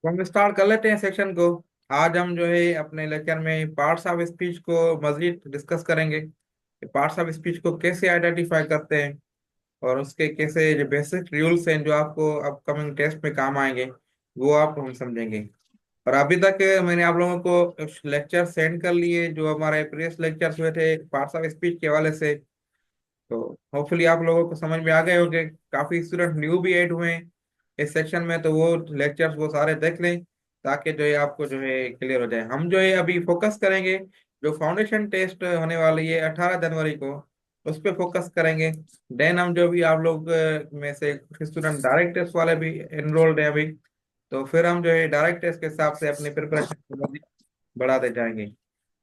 तो हम स्टार्ट कर लेते हैं सेक्शन को। आज हम जो है अपने लेक्चर में पार्ट्स ऑफ स्पीच को मजीद डिस्कस करेंगे कि पार्ट्स ऑफ स्पीच को कैसे आइडेंटिफाई करते हैं और उसके कैसे जो बेसिक रूल्स हैं जो आपको अपकमिंग टेस्ट में काम आएंगे वो आप हम समझेंगे। और अभी तक मैंने आप लोगों को लेक्चर सेंड कर लिए जो हमारे प्रीवियस लेक्चर्स हुए थे पार्ट्स ऑफ स्पीच के हवाले से। तो होपफुली आप लोगों को समझ में आ गए होंगे। काफी स्टूडेंट न्यू भी ऐड हुए हैं इस सेक्शन में, तो वो लेक्चर्स वो सारे देख लें ताकि जो है आपको जो है क्लियर हो जाए। हम जो है अभी फोकस करेंगे जो फाउंडेशन टेस्ट होने वाली है 18 जनवरी को, उस पर फोकस करेंगे। देन हम जो भी आप लोग में से कुछ स्टूडेंट डायरेक्ट टेस्ट वाले भी एनरोल्ड हैं अभी, तो फिर हम जो है डायरेक्ट टेस्ट के हिसाब से अपनी प्रिपरेशन बढ़ाते जाएंगे।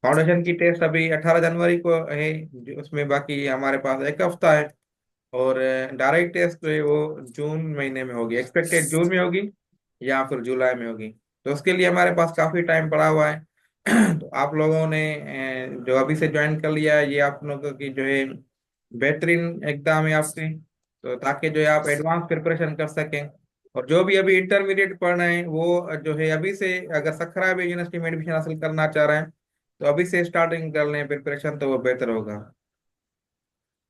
फाउंडेशन की टेस्ट अभी 18 जनवरी को है, उसमें बाकी हमारे पास एक हफ्ता है। और डायरेक्ट टेस्ट जो है वो जून महीने में होगी, एक्सपेक्टेड जून में होगी या फिर जुलाई में होगी। तो उसके लिए हमारे पास काफी टाइम पड़ा हुआ है। तो आप लोगों ने जो अभी से ज्वाइन कर लिया है, ये आप लोगों की जो है बेहतरीन एग्जाम है आपकी, तो ताकि जो है आप एडवांस प्रिपरेशन कर सकें। और जो भी अभी इंटरमीडिएट पढ़ रहे हैं वो जो है अभी से, अगर सखरा भी यूनिवर्सिटी में एडमिशन हासिल करना चाह रहे हैं तो अभी से स्टार्टिंग कर लें प्रिपरेशन, तो वो बेहतर होगा।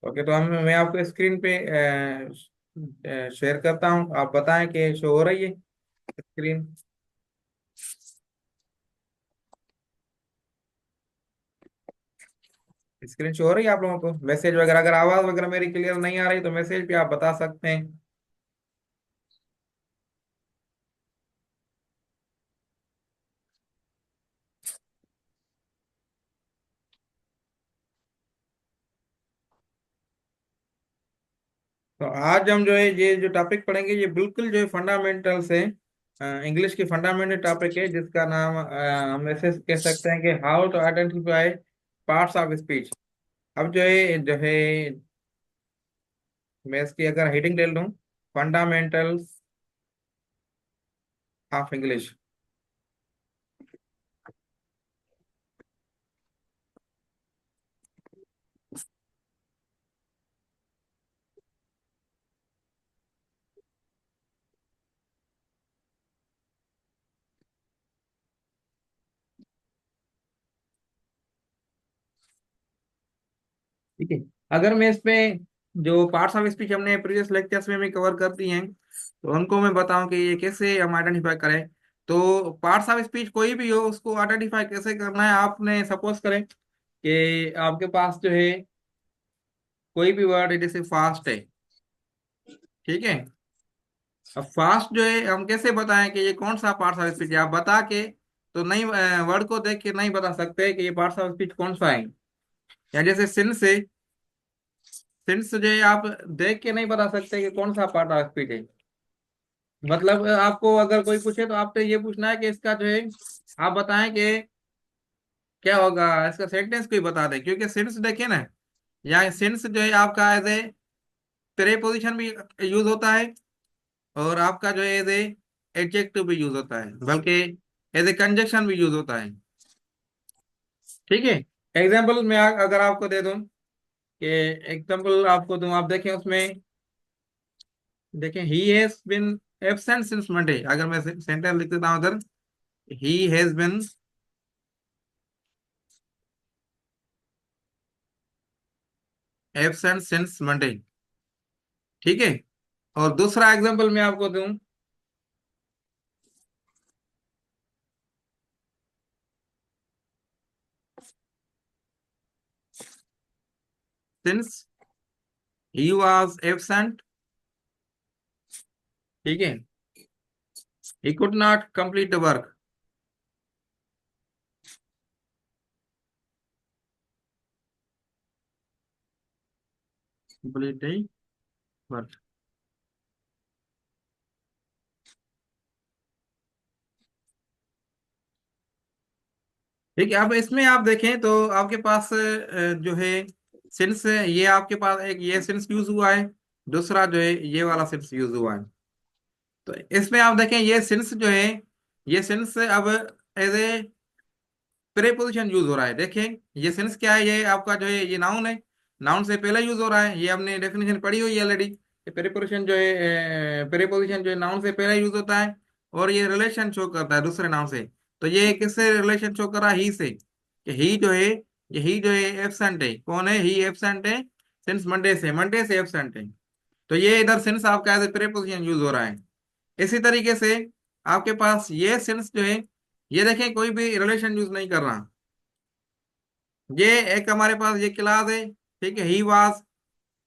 ओके, तो हम मैं आपको स्क्रीन पे शेयर करता हूँ, आप बताएं कि शो हो रही है स्क्रीन। स्क्रीन शो हो रही है आप लोगों को? मैसेज वगैरह, अगर आवाज वगैरह मेरी क्लियर नहीं आ रही तो मैसेज पे आप बता सकते हैं। तो आज हम जो है ये जो टॉपिक पढ़ेंगे ये बिल्कुल जो है फंडामेंटल से इंग्लिश की फंडामेंटल टॉपिक है, जिसका नाम हम ऐसे कह सकते हैं कि how to identify parts of speech. अब जो है मैं इसकी अगर हेडिंग ले लूँ, फंडामेंटल्स ऑफ इंग्लिश। ठीक है, अगर मैं इसमें जो पार्ट्स ऑफ स्पीच हमने प्रीवियस लेक्चर्स में भी कवर कर दिए हैं तो उनको मैं बताऊं कि ये कैसे हम आइडेंटिफाई करें। तो पार्ट्स ऑफ स्पीच कोई भी हो उसको आइडेंटिफाई कैसे करना है, आपने सपोज करें कि आपके पास जो है कोई भी वर्ड है जैसे फास्ट है, ठीक है। अब फास्ट जो है हम कैसे बताएं कि ये कौन सा पार्ट्स ऑफ स्पीच है, आप बता के तो नहीं, वर्ड को देख के नहीं बता सकते कि ये पार्ट्स ऑफ स्पीच कौन सा है। या जैसे सिंस है, सिंस जो है आप देख के नहीं बता सकते कि कौन सा पार्ट ऑफ स्पीच है। मतलब आपको अगर कोई पूछे तो आपसे ये पूछना है कि इसका जो है आप बताएं कि क्या होगा, इसका सेंटेंस कोई बता दे, क्योंकि सिंस देखिए ना, यहाँ सिंस जो है आपका एज ए प्रेपोजिशन भी यूज होता है और आपका जो है एज ए एडजेक्टिव भी यूज होता है, बल्कि एज ए कंजक्शन भी यूज होता है। ठीक है, एग्जाम्पल मैं अगर आपको दे दूं कि एग्जाम्पल आपको दूं, आप देखें उसमें, देखें he has been absent since Monday, अगर मैं सेंटेंस लिख देता हूं उधर, he has been absent since Monday. ठीक है, और दूसरा एग्जांपल मैं आपको दूं, सिंस ही वाज एब्सेंट, ठीक है, ही could not complete the work. Complete the work. ठीक है, अब इसमें आप देखें तो आपके पास जो है सिंस, ये आपके पास एक ये सिंस यूज हुआ है, दूसरा जो है ये वाला सिंस यूज हुआ है। तो इसमें आप देखें ये सिंस जो है, ये सिंस अब एज ए प्रेपोजिशन यूज हो रहा है। देखें ये सेंस क्या है, ये आपका जो है ये नाउन है, नाउन से पहले यूज हो रहा है, ये हमने डेफिनेशन पढ़ी हुई है ऑलरेडी। प्रेपोजिशन जो है, प्रेपोजिशन जो है नाउन से पहले यूज होता है। और ये रिलेशन शो करता है दूसरे नाम से। तो ये किससे रिलेशन शो कर रहा है? ही से, कि ही जो है, ये ही जो है एब्सेंट है। कौन है? ही एब्सेंट है सिंस मंडे से, मंडे से एब्सेंट है। तो ये इधर सिंस आपका एज ए प्रीपोजिशन यूज हो रहा है। इसी तरीके से आपके पास ये सिंस जो है, ये देखें कोई भी रिलेशन यूज नहीं कर रहा। ये एक हमारे पास ये क्लास है, ठीक है, ही वाज,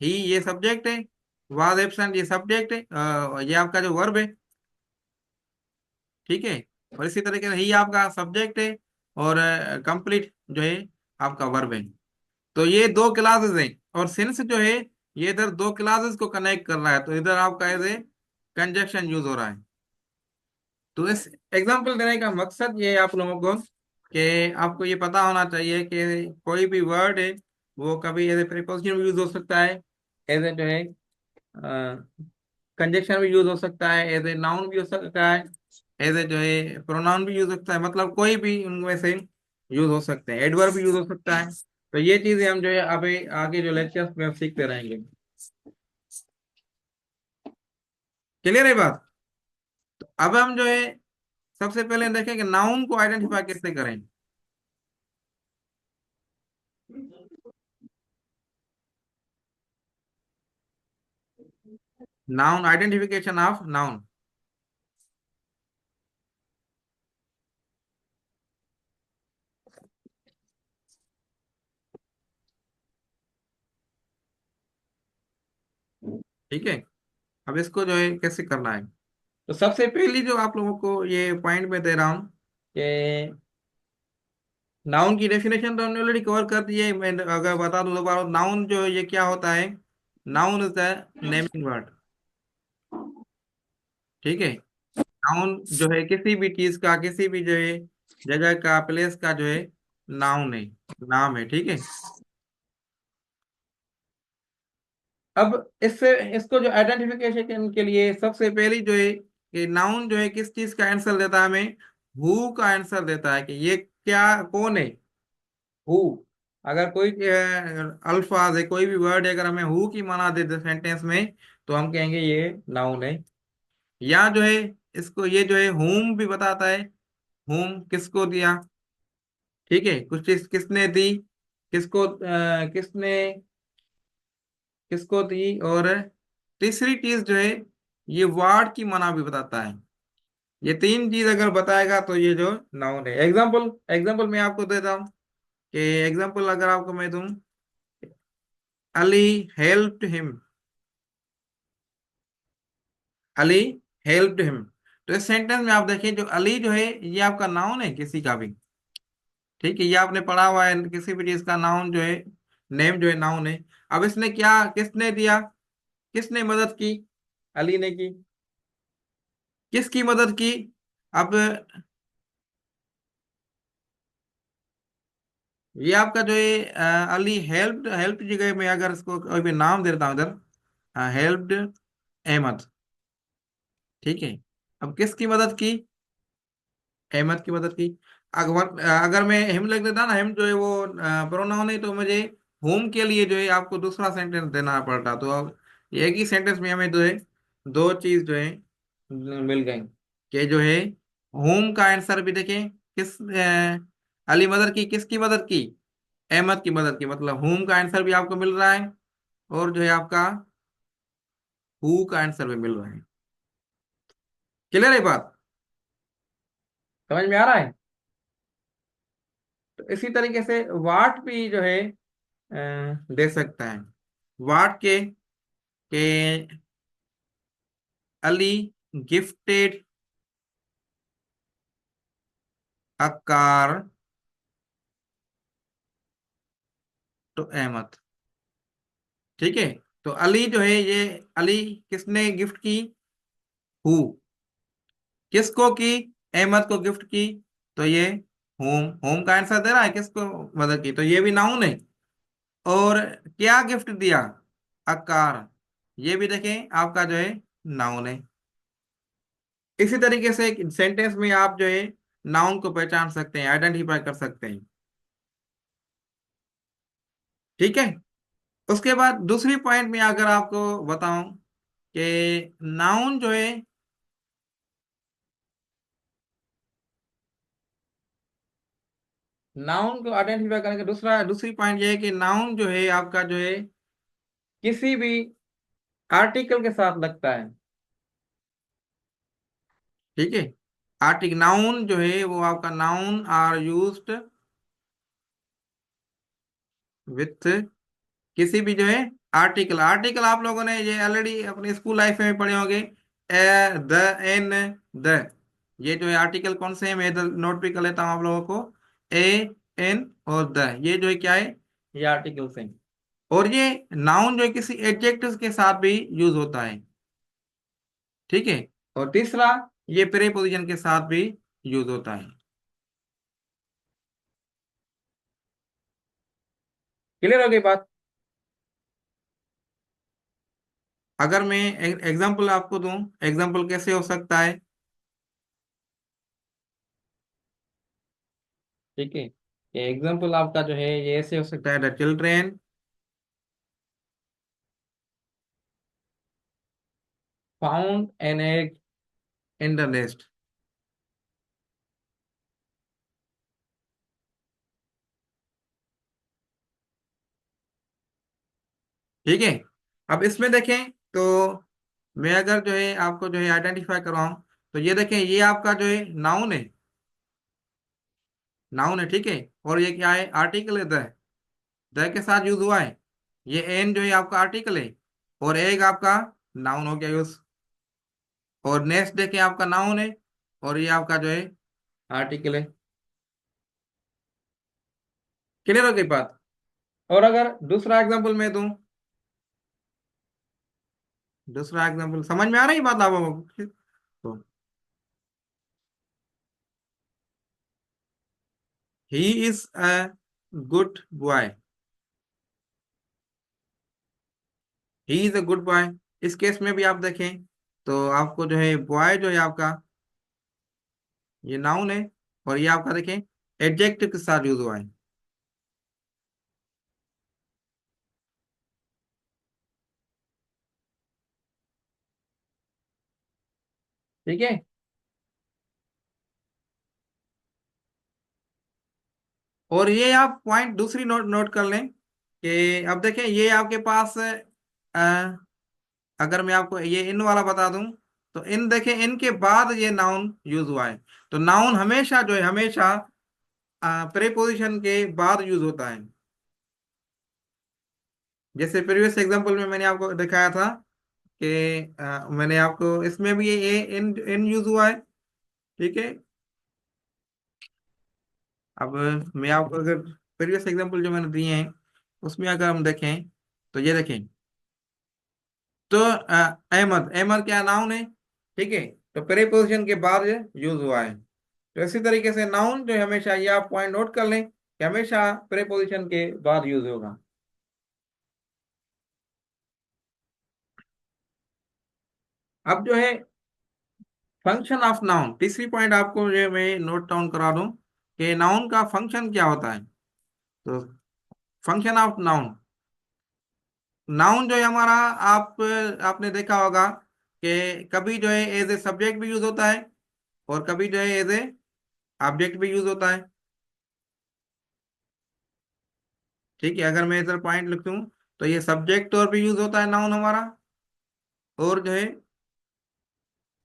ही ये सब्जेक्ट है, वाज एब्सेंट ये सब्जेक्ट है, ये आपका जो वर्ब है, ठीक है। और इसी तरीके से ही आपका सब्जेक्ट है, और कंप्लीट जो है आपका वर्ब है। तो ये दो क्लासेस हैं, और सिंस जो है ये इधर दो क्लासेस को कनेक्ट कर रहा है, तो इधर आपका एज ए कंजक्शन यूज हो रहा है। तो इस एग्जांपल देने का मकसद ये है आप लोगों को, कि आपको ये पता होना चाहिए कि कोई भी वर्ड है वो कभी एज ए प्रीपोजिशन भी यूज हो सकता है, एज ए जो है कंजक्शन भी यूज हो सकता है, एज ए नाउन भी हो सकता है, एज ए जो है प्रोनाउन भी यूज हो सकता है, मतलब कोई भी उनमें से यूज हो सकते हैं, एडवर्ब भी यूज हो सकता है। तो ये चीजें हम जो है अभी आगे जो लेक्चर्स में हम सीखते रहेंगे। क्लियर है बात? तो अब हम जो है सबसे पहले देखें कि नाउन को आइडेंटिफाई कैसे करें। Noun, identification of noun. ठीक है, अब इसको जो है कैसे करना है। तो सबसे पहली जो आप लोगों को ये पॉइंट में दे रहा हूँ कि नाउन की डेफिनेशन तो हमने ऑलरेडी कवर कर दी है। मैं अगर बता दूं दोबारा, नाउन जो है ये क्या होता है? Noun is the naming word, ठीक है। नाउन जो है किसी भी चीज का, किसी भी जो है जगह का, प्लेस का जो है नाउन है, नाम है, ठीक है। अब इससे इसको जो आइडेंटिफिकेशन के लिए सबसे पहली जो है कि नाउन जो है किस चीज का आंसर देता है हमें? हु का आंसर देता है, कि ये क्या, कौन है? हु। अगर कोई अल्फाज है, कोई भी वर्ड है, अगर हमें हु की माना दे दे सेंटेंस में, तो हम कहेंगे ये नाउन है। या जो है इसको ये जो है हुम भी बताता है, हुम किसको दिया, ठीक है, कुछ चीज किसने दी, किसको किसने किसको दी। और तीसरी चीज जो है ये वर्ड की माना भी बताता है। ये तीन चीज अगर बताएगा तो ये जो नाउन है। एग्जाम्पल, एग्जाम्पल मैं आपको देता हूँ, कि एग्जाम्पल अगर आपको मैं दूं, Ali helped him, Ali helped him. तो इस सेंटेंस में आप देखिए, जो अली जो है ये आपका नाउन है किसी का भी, ठीक है, ये आपने पढ़ा हुआ है, किसी भी चीज का नाउन जो है, नेम जो है नाउन है। अब इसने क्या, किसने दिया, किसने मदद की? अली ने की। किसकी मदद की? अब ये आपका जो है अली हेल्प्ड, हेल्प की जगह में अगर इसको कोई भी नाम दे देता हूँ इधर, हेल्प्ड अहमद, ठीक है। अब किसकी मदद की? अहमद की मदद की। अगर अगर मैं हिम लिख देता ना, हिम जो है वो प्रोनाउन है, तो मुझे होम के लिए जो है आपको दूसरा सेंटेंस देना पड़ता। तो अब एक ही सेंटेंस में हमें जो है दो चीज जो है मिल गई, कि जो है होम का आंसर भी देखें, किस अली मदद की, किसकी मदद की? अहमद की मदद की, मतलब होम का आंसर भी आपको मिल रहा है, और जो है आपका हु का आंसर भी मिल रहा है। क्लियर है बात? समझ में आ रहा है? तो इसी तरीके से वाट भी जो है दे सकता है। वाट के Ali gifted a car to Ahmad, ठीक है। तो अली जो है ये, अली किसने गिफ्ट की? हु। किसको की? अहमद को गिफ्ट की। तो ये होम, होम का आंसर दे रहा है, किसको मदद की, तो ये भी नाउन है। और क्या गिफ्ट दिया? अ कार, ये भी देखें आपका जो है नाउन है। इसी तरीके से एक सेंटेंस में आप जो है नाउन को पहचान सकते हैं, आइडेंटिफाई कर सकते हैं, ठीक है। उसके बाद दूसरी पॉइंट में अगर आपको बताऊं कि नाउन जो है नाउन को आइडेंटिफाई करने का दूसरी पॉइंट ये है कि नाउन जो है आपका जो है किसी भी आर्टिकल के साथ लगता है। ठीक है। आर्टिकल नाउन जो है वो आपका नाउन आर यूज्ड विथ किसी भी जो है आर्टिकल। आर्टिकल आप लोगों ने ये ऑलरेडी अपने स्कूल लाइफ में पढ़े होंगे। ए, द, एन, द। ये जो है आर्टिकल कौन से हैं, मैं इधर नोट भी कर लेता हूँ आप लोगों को। ए, एन और द, ये जो है क्या है, ये आर्टिकल्स हैं। और ये नाउन जो है किसी एडजेक्टिव के साथ भी यूज होता है। ठीक है। और तीसरा, ये प्रीपोजिशन के साथ भी यूज होता है। क्लियर हो गई बात? अगर मैं एग्जांपल आपको दूं, एग्जांपल कैसे हो सकता है? ठीक है। ये एग्जांपल आपका जो है ये ऐसे हो सकता है, the children found an egg in the nest. ठीक है। अब इसमें देखें तो मैं अगर जो है आपको जो है आइडेंटिफाई करवाऊं, तो ये देखें, ये आपका जो है नाउन है। नाउन है, ठीक है। और ये क्या है, आर्टिकल है, द के साथ यूज हुआ है। ये एन जो है आपका आर्टिकल है, और एग आपका नाउन हो गया यूज। और नेक्स्ट देखें, आपका नाउन है, और ये आपका जो है आर्टिकल है। क्लियर हो गई बात? और अगर दूसरा एग्जांपल मैं दूं, दूसरा एग्जांपल समझ में आ रही बात आप लोगों को? तो ही is a good boy. He is a good boy. इस केस में भी आप देखें तो आपको जो है बॉय जो है आपका, ये नाउन है, और ये आपका देखें एडजेक्टिव के साथ यूज हुआ है। ठीक है। और ये आप पॉइंट दूसरी नोट नोट कर लें कि अब देखें ये आपके पास अगर मैं आपको ये इन वाला बता दूं, तो इन देखें, इनके बाद ये नाउन यूज हुआ है। तो नाउन हमेशा जो है, हमेशा प्रीपोजिशन के बाद यूज होता है। जैसे प्रीवियस एग्जांपल में मैंने आपको दिखाया था कि मैंने आपको इसमें भी ये इन इन यूज हुआ है। ठीक है। अब मैं आपको अगर प्रीवियस एग्जांपल जो मैंने दिए हैं उसमें अगर हम देखें, तो ये देखें, तो अहमद, अहमद क्या नाउन है? ठीक है। तो प्रीपोजिशन के बाद यूज हुआ है। तो इसी तरीके से नाउन जो है हमेशा, ये आप पॉइंट नोट कर लें कि हमेशा प्रीपोजिशन के बाद यूज होगा। अब जो है फंक्शन ऑफ नाउन, तीसरी पॉइंट आपको जो मैं नोट डाउन करा दूं कि नाउन का फंक्शन क्या होता है। तो फंक्शन ऑफ नाउन, नाउन जो है हमारा, आप आपने देखा होगा कि कभी जो है एज ए सब्जेक्ट भी यूज होता है, और कभी जो है एज ए ऑब्जेक्ट भी यूज होता है। ठीक है। अगर मैं इधर पॉइंट लिख दूं, तो ये सब्जेक्ट तौर भी यूज होता है नाउन हमारा, और जो है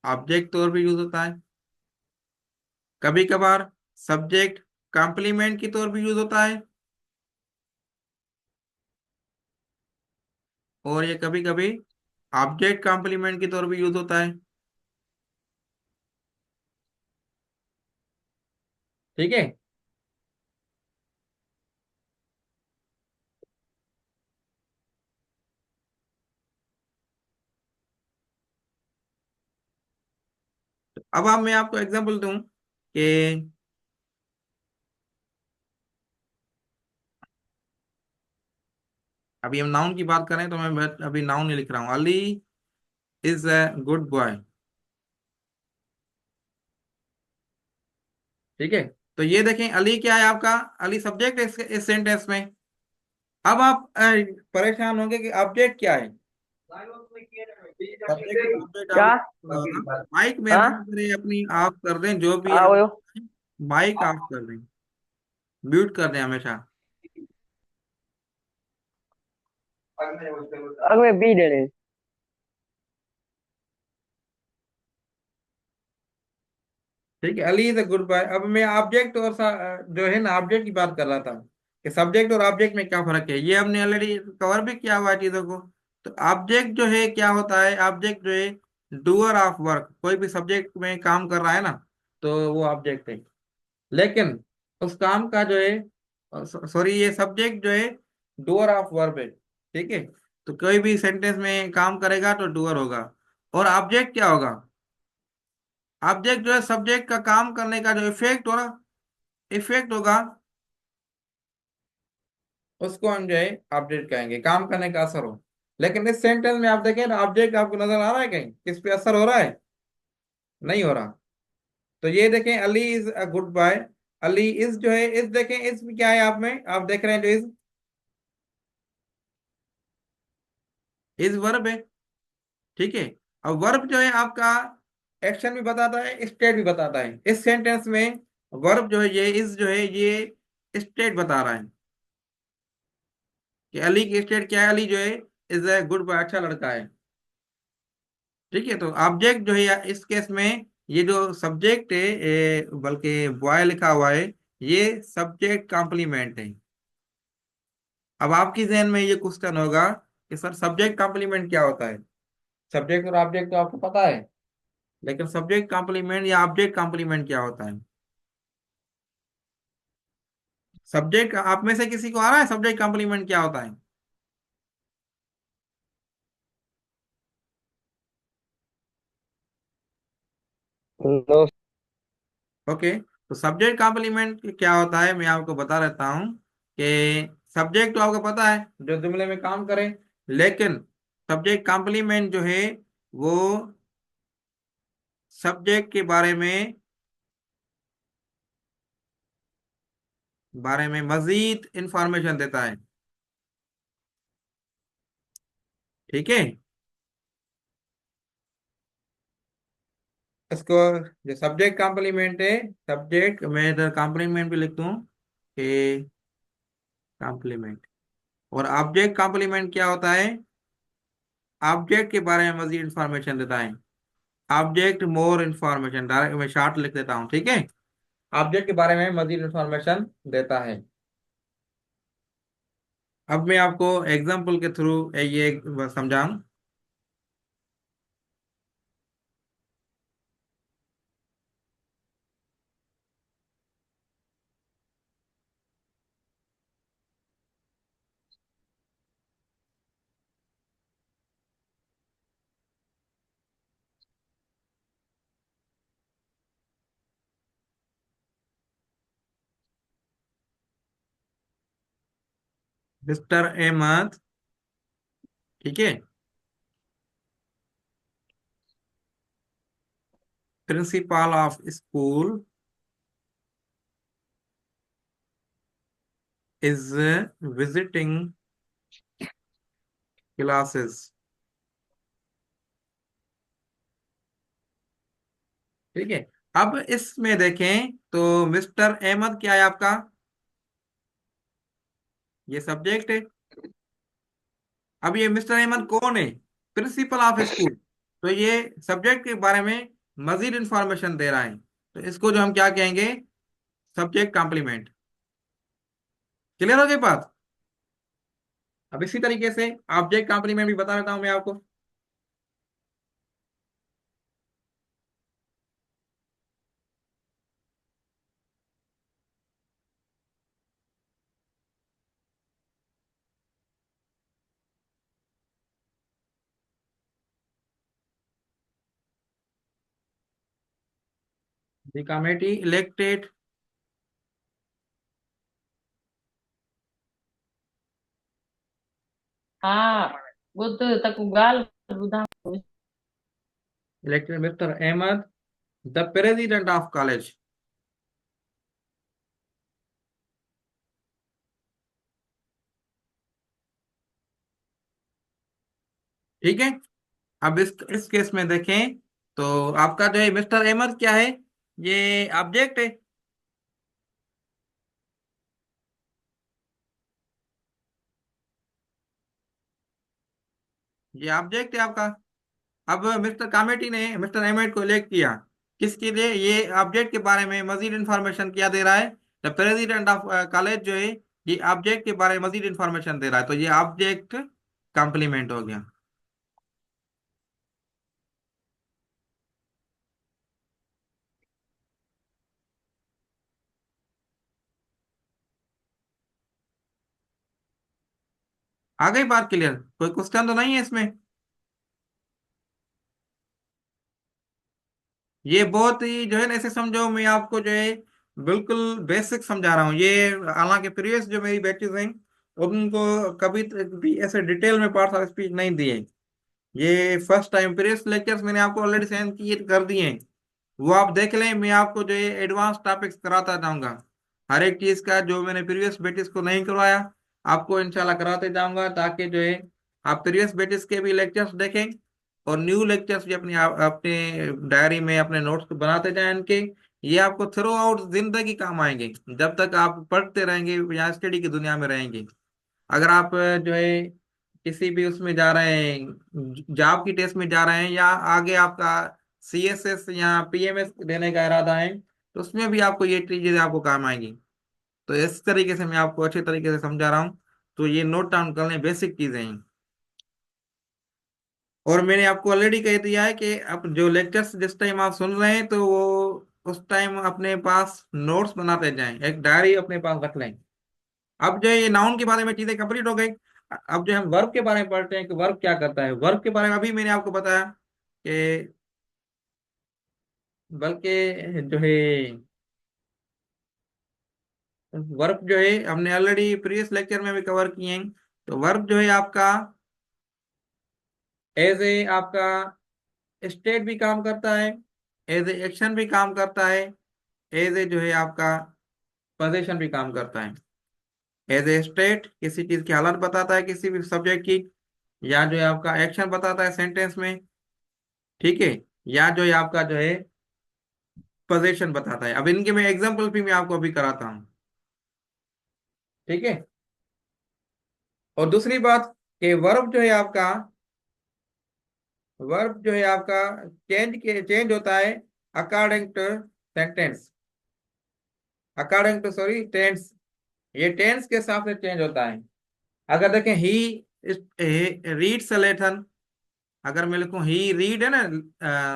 ऑब्जेक्ट तौर भी यूज होता है। कभी कभार सब्जेक्ट कॉम्प्लीमेंट की तौर भी यूज होता है, और ये कभी कभी ऑब्जेक्ट कॉम्प्लीमेंट की तौर भी यूज होता है। ठीक है। अब आप मैं आपको एग्जांपल दूं कि अभी हम नाउन की बात करें, तो अभी नाउन ही लिख रहा हूँ, Ali is a good boy. ठीक है। तो ये देखें, अली क्या है आपका, अली सब्जेक्ट है इस सेंटेंस में। अब आप परेशान होंगे कि ऑब्जेक्ट क्या है। सब्जेक्ट ऑब्जेक्ट क्या? आप माइक में ना हाँ मेरे अपनी ऑफ कर दें, जो भी हाँ आप वो माइक ऑफ कर दें। म्यूट कर दें हमेशा। अगले बी डेढ़। ठीक है, Ali is a good boy. अब मैं ऑब्जेक्ट और जो है ना ऑब्जेक्ट की बात कर रहा था कि सब्जेक्ट और ऑब्जेक्ट में क्या फर्क है, ये हमने ऑलरेडी कवर भी किया हुआ है चीजों को। तो ऑब्जेक्ट जो है क्या होता है, ऑब्जेक्ट जो है डूअर ऑफ वर्क, कोई भी सब्जेक्ट में काम कर रहा है ना, तो वो ऑब्जेक्ट है। लेकिन उस काम का जो है, सॉरी, ये सब्जेक्ट जो है डूअर ऑफ वर्ब है। ठीक है, तो कोई भी सेंटेंस में काम करेगा तो डूअर होगा। और ऑब्जेक्ट क्या होगा, ऑब्जेक्ट जो है सब्जेक्ट का काम करने का जो इफेक्ट होगा, इफेक्ट होगा, उसको हम जो है ऑब्जेक्ट कहेंगे, काम करने का असर हो। लेकिन इस सेंटेंस में आप देखें ना, ऑब्जेक्ट आपको नजर आ रहा है कहीं, किस पे असर हो रहा है? नहीं हो रहा। तो ये देखें, Ali is a good boy. Ali is जो है, इज देखें, इज क्या है आप में, आप देख रहे हैं जो इज वर्ब है। ठीक है, अब वर्ब जो है आपका एक्शन भी बताता है, स्टेट भी बताता है। इस सेंटेंस में वर्ब जो है, ये इज जो है, ये स्टेट बता रहा है कि अली की स्टेट क्या है, अली जो है इज ए गुड बॉय, अच्छा लड़का है। ठीक है, तो ऑब्जेक्ट जो है इस केस में, ये जो सब्जेक्ट है, बल्कि बॉय लिखा हुआ है, ये सब्जेक्ट कॉम्प्लीमेंट है। अब आपकी जहन में ये क्वेश्चन होगा कि सर सब्जेक्ट कॉम्प्लीमेंट क्या होता है? सब्जेक्ट और ऑब्जेक्ट तो आपको पता है, लेकिन सब्जेक्ट कॉम्प्लीमेंट या ऑब्जेक्ट कॉम्प्लीमेंट क्या होता है? सब्जेक्ट, आप में से किसी को आ रहा है सब्जेक्ट कॉम्प्लीमेंट क्या होता है? नो। ओके, तो सब्जेक्ट कॉम्प्लीमेंट क्या होता है मैं आपको बता देता हूँ कि सब्जेक्ट तो आपको पता है जो जुमले में काम करे, लेकिन सब्जेक्ट कॉम्प्लीमेंट जो है वो सब्जेक्ट के बारे में मजीद इंफॉर्मेशन देता है। ठीक है, इसको जो सब्जेक्ट कॉम्प्लीमेंट है, सब्जेक्ट मैं इधर कॉम्प्लीमेंट भी लिख दूँ कि कॉम्प्लीमेंट। और ऑब्जेक्ट कॉम्प्लीमेंट क्या होता है, ऑब्जेक्ट के बारे में मजीद इंफॉर्मेशन देता है। ऑब्जेक्ट मोर इंफॉर्मेशन, डायरेक्ट मैं शॉर्ट लिख देता हूँ। ठीक है, ऑब्जेक्ट के बारे में मजीद इंफॉर्मेशन देता है। अब मैं आपको एग्जाम्पल के थ्रू ये समझाऊं। मिस्टर अहमद, ठीक है, principle of school is visiting classes. ठीक है, अब इसमें देखें तो मिस्टर अहमद क्या है आपका, ये सब्जेक्ट है। अब ये मिस्टर अहमद कौन है? Principle of school. तो ये सब्जेक्ट के बारे में मजीद इंफॉर्मेशन दे रहा है, तो इसको जो हम क्या कहेंगे, सब्जेक्ट कॉम्प्लीमेंट। क्लियर हो गई बात? अब इसी तरीके से ऑब्जेक्ट कॉम्प्लीमेंट भी बता देता हूं मैं आपको। द कमेटी इलेक्टेड, हाँ, बुद्ध तक गाल बुधा। Elected mister Ahmad the president of college. ठीक है, अब इस केस में देखें तो आपका जो है मिस्टर अहमद क्या है, ये ऑब्जेक्ट है। ये ऑब्जेक्ट है आपका। अब मिस्टर कामेटी ने मिस्टर एमेट को इलेक्ट किया, किसके लिए? ये ऑब्जेक्ट के बारे में मजीद इंफॉर्मेशन क्या दे रहा है? द प्रेसिडेंट ऑफ कॉलेज जो है ये ऑब्जेक्ट के बारे में मजीद इंफॉर्मेशन दे रहा है, तो ये ऑब्जेक्ट कॉम्प्लीमेंट हो गया। आ गई बात क्लियर? कोई क्वेश्चन तो नहीं है इसमें? ये बहुत ही जो है ना, ऐसे समझो मैं आपको जो है बिल्कुल बेसिक समझा रहा हूँ ये। हालांकि प्रीवियस जो मेरी बैचेस हैं उनको कभी भी ऐसे डिटेल में पार्ट्स ऑफ स्पीच नहीं दिए। ये फर्स्ट टाइम, प्रीवियस लेक्चर्स मैंने आपको ऑलरेडी सेंड किए कर दिए हैं, वो आप देख लें। मैं आपको जो है एडवांस टॉपिक्स कराता जाऊंगा, हर एक चीज का जो मैंने प्रीवियस बैचेस को नहीं करवाया आपको इंशाल्लाह कराते जाऊंगा, ताकि जो है आप प्रीवियस बैचेस के भी लेक्चर्स देखें और न्यू लेक्चर्स भी अपने डायरी में अपने नोट्स को बनाते जाएं इनके। ये आपको थ्रू आउट जिंदगी काम आएंगे, जब तक आप पढ़ते रहेंगे या स्टडी की दुनिया में रहेंगे। अगर आप जो है किसी भी उसमें जा रहे हैं, जॉब की टेस्ट में जा रहे हैं, या आगे आपका सीएसएस या पीएमएस देने का इरादा है, तो उसमें भी आपको ये चीजें आपको काम आएंगी। तो इस तरीके से मैं आपको अच्छे तरीके से समझा रहा हूँ, तो ये नोट डाउन कर लें, बेसिक चीजें हैं। और मैंने आपको ऑलरेडी कह दिया है कि अब जो लेक्चर्स जिस टाइम आप सुन रहे हैं तो वो उस टाइम अपने पास नोट्स बनाते जाएं, एक डायरी अपने पास रख लें। अब जो ये नाउन के बारे में चीजें कंप्लीट हो गई। अब जो हम वर्ब के बारे में पढ़ते हैं कि वर्ब क्या करता है। वर्ब के बारे में अभी मैंने आपको बताया कि बल्कि जो है वर्ब जो है हमने ऑलरेडी प्रीवियस लेक्चर में भी कवर किए हैं। तो वर्ब जो है आपका एज ए आपका स्टेट भी काम करता है, एज ए एक्शन भी काम करता है, एज ए जो है आपका पोजीशन भी काम करता है। एज ए स्टेट किसी चीज की हालत बताता है किसी भी सब्जेक्ट की, या जो है आपका एक्शन बताता है सेंटेंस में, ठीक है, या जो है आपका जो है पोजीशन बताता है। अब इनके मैं एग्जांपल भी मैं आपको अभी कराता हूँ, ठीक है। और दूसरी बात कि वर्ब जो है आपका, वर्ब जो है आपका चेंज होता है according to sentence, according to sorry tense. ये टेंस के हिसाब से चेंज होता है। अगर देखें ही रीड्स लेसन, अगर मैं लिखूं ही रीड है ना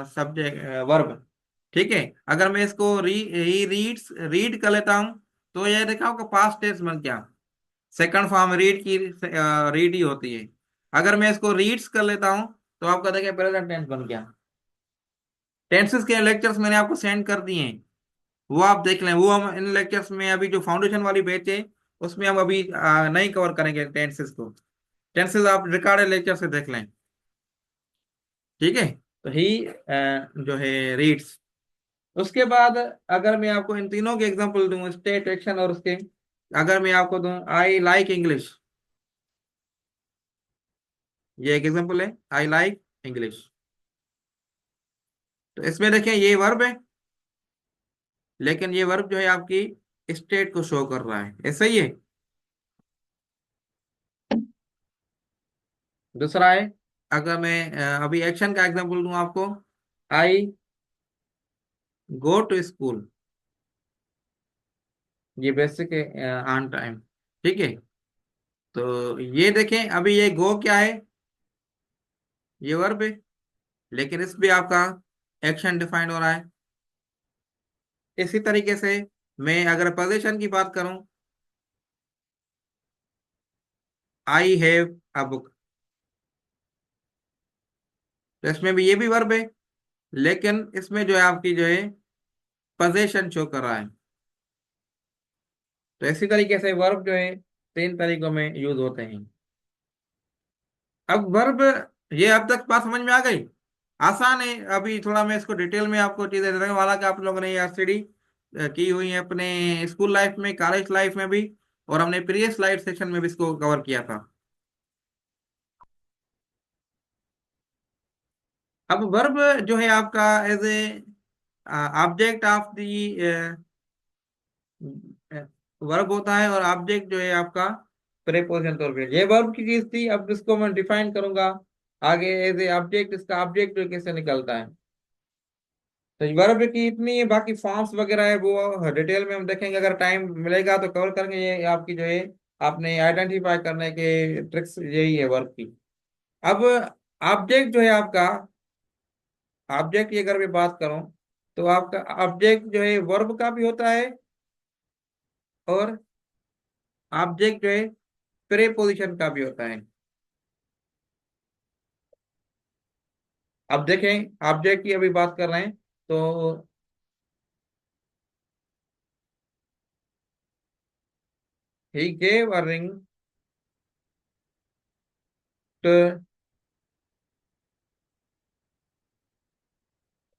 सब्जेक्ट वर्ब, ठीक है, अगर मैं इसको ही रीड्स रीड कर लेता हूं तो यह देखा होगा पास्ट टेंस बन गया। सेकंड फॉर्म रीड की रीड ही होती है। अगर मैं इसको रीड्स कर लेता हूं तो आपका देखिए प्रेजेंट टेंस बन गया। टेंसेस के लेक्चर्स मैंने आपको सेंड कर दिए हैं, वो आप देख लें। वो हम इन लेक्चर्स में अभी जो फाउंडेशन वाली बैच है उसमें हम अभी नहीं कवर करेंगे टेंसेस को। टेंसेस आप रिकॉर्डेड लेक्चर से देख लें, ठीक है। तो ही जो है रीड्स। उसके बाद अगर मैं आपको इन तीनों के एग्जांपल दूं, स्टेट एक्शन और उसके, अगर मैं आपको दूं आई लाइक इंग्लिश, ये एक एग्जांपल है, आई लाइक इंग्लिश। तो इसमें देखें ये वर्ब है, लेकिन ये वर्ब जो है आपकी स्टेट को शो कर रहा है, ऐसा ही है। दूसरा है, अगर मैं अभी एक्शन का एग्जांपल दूं आपको, आई गो टू स्कूल, ये बेसिक है ऑन टाइम, ठीक है। तो ये देखें अभी ये गो क्या है, ये वर्ब है, लेकिन इस पे आपका एक्शन डिफाइंड हो रहा है। इसी तरीके से मैं अगर पोजीशन की बात करूं, आई हैव अ बुक, तो इसमें भी ये भी वर्ब है, लेकिन इसमें जो है आपकी जो है पोजीशन शो कर रहा है। तो इसी तरीके से वर्ब जो है तीन तरीकों में यूज होते हैं। अब वर्ब, ये अब तक बात समझ में आ गई? आसान है। अभी थोड़ा मैं इसको डिटेल में आपको चीजें देने वाला कि आप लोगों ने ये स्टडी की हुई है अपने स्कूल लाइफ में, कॉलेज लाइफ में भी, और हमने प्रीवियस स्लाइड सेक्शन में भी इसको कवर किया था। अब वर्ब जो है आपका as a object of the verb होता है, और ऑब्जेक्ट जो है आपका प्रेपोजिशन तौर पे, ये वर्ब की चीज थी। अब इसको मैं डिफाइन करूंगा आगे एज ए ऑब्जेक्ट, इसका ऑब्जेक्ट कैसे निकलता है। तो वर्ब की इतनी है, बाकी फॉर्म्स वगैरह है वो डिटेल में हम देखेंगे, अगर टाइम मिलेगा तो कवर करेंगे। ये आपकी जो है आपने आइडेंटिफाई करने के ट्रिक्स यही है वर्ब की। अब ऑब्जेक्ट जो है आपका, ऑब्जेक्ट की अगर मैं बात करूं तो आपका ऑब्जेक्ट जो है वर्ब का भी होता है, और ऑब्जेक्ट जो है प्रेपोजिशन का भी होता है। अब देखें ऑब्जेक्ट की अभी बात कर रहे हैं तो he gave a ring to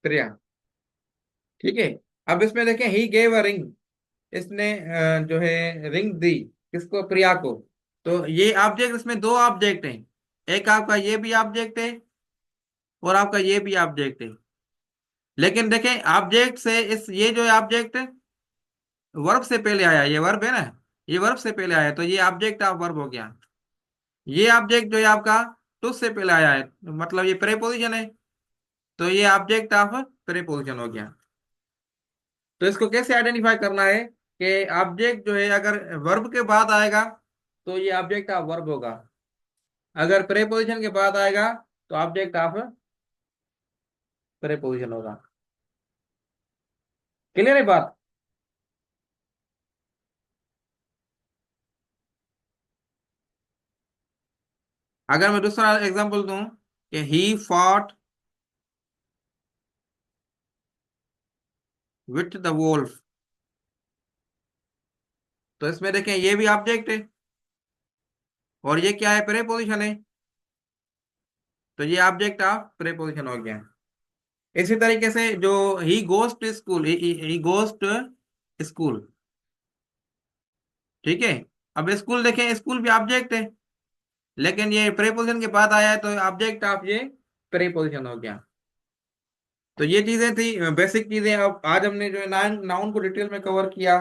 Priya. ठीक है। अब इसमें देखें ही गेव अ रिंग, इसने जो है रिंग दी किसको, प्रिया को। तो ये ऑब्जेक्ट, इसमें दो ऑब्जेक्ट हैं, एक आपका ये भी ऑब्जेक्ट है और आपका ये भी ऑब्जेक्ट है। लेकिन देखें ऑब्जेक्ट से इस ये जो ऑब्जेक्ट वर्ब से पहले आया, ये वर्ब है ना, ये वर्ब से पहले आया तो ये ऑब्जेक्ट ऑफ वर्ब हो गया। ये ऑब्जेक्ट जो है आपका टू से पहले आया है, मतलब ये प्रेपोजिशन है, तो ये ऑब्जेक्ट ऑफ प्रेपोजिशन हो गया। तो इसको कैसे आइडेंटिफाई करना है कि ऑब्जेक्ट जो है अगर वर्ब के बाद आएगा तो ये ऑब्जेक्ट ऑफ वर्ब होगा, अगर प्रेपोजिशन के बाद आएगा तो ऑब्जेक्ट ऑफ प्रेपोजिशन होगा। क्लियर है बात। अगर मैं दूसरा एग्जांपल दूं कि he fought with the Wolff, तो इसमें देखें ये भी ऑब्जेक्ट है और ये क्या है, प्रेपोजिशन है, तो ये ऑब्जेक्ट ऑफ प्रेपोजिशन हो गया। इसी तरीके से जो he goes to school, he goes to school. ठीक है। अब स्कूल देखें, स्कूल भी ऑब्जेक्ट है, लेकिन ये प्रेपोजिशन के बाद आया है तो ऑब्जेक्ट ऑफ ये प्रेपोजिशन हो गया। तो ये चीजें थी बेसिक चीजें। अब आज हमने जो है नाउन नाउन को डिटेल में कवर किया,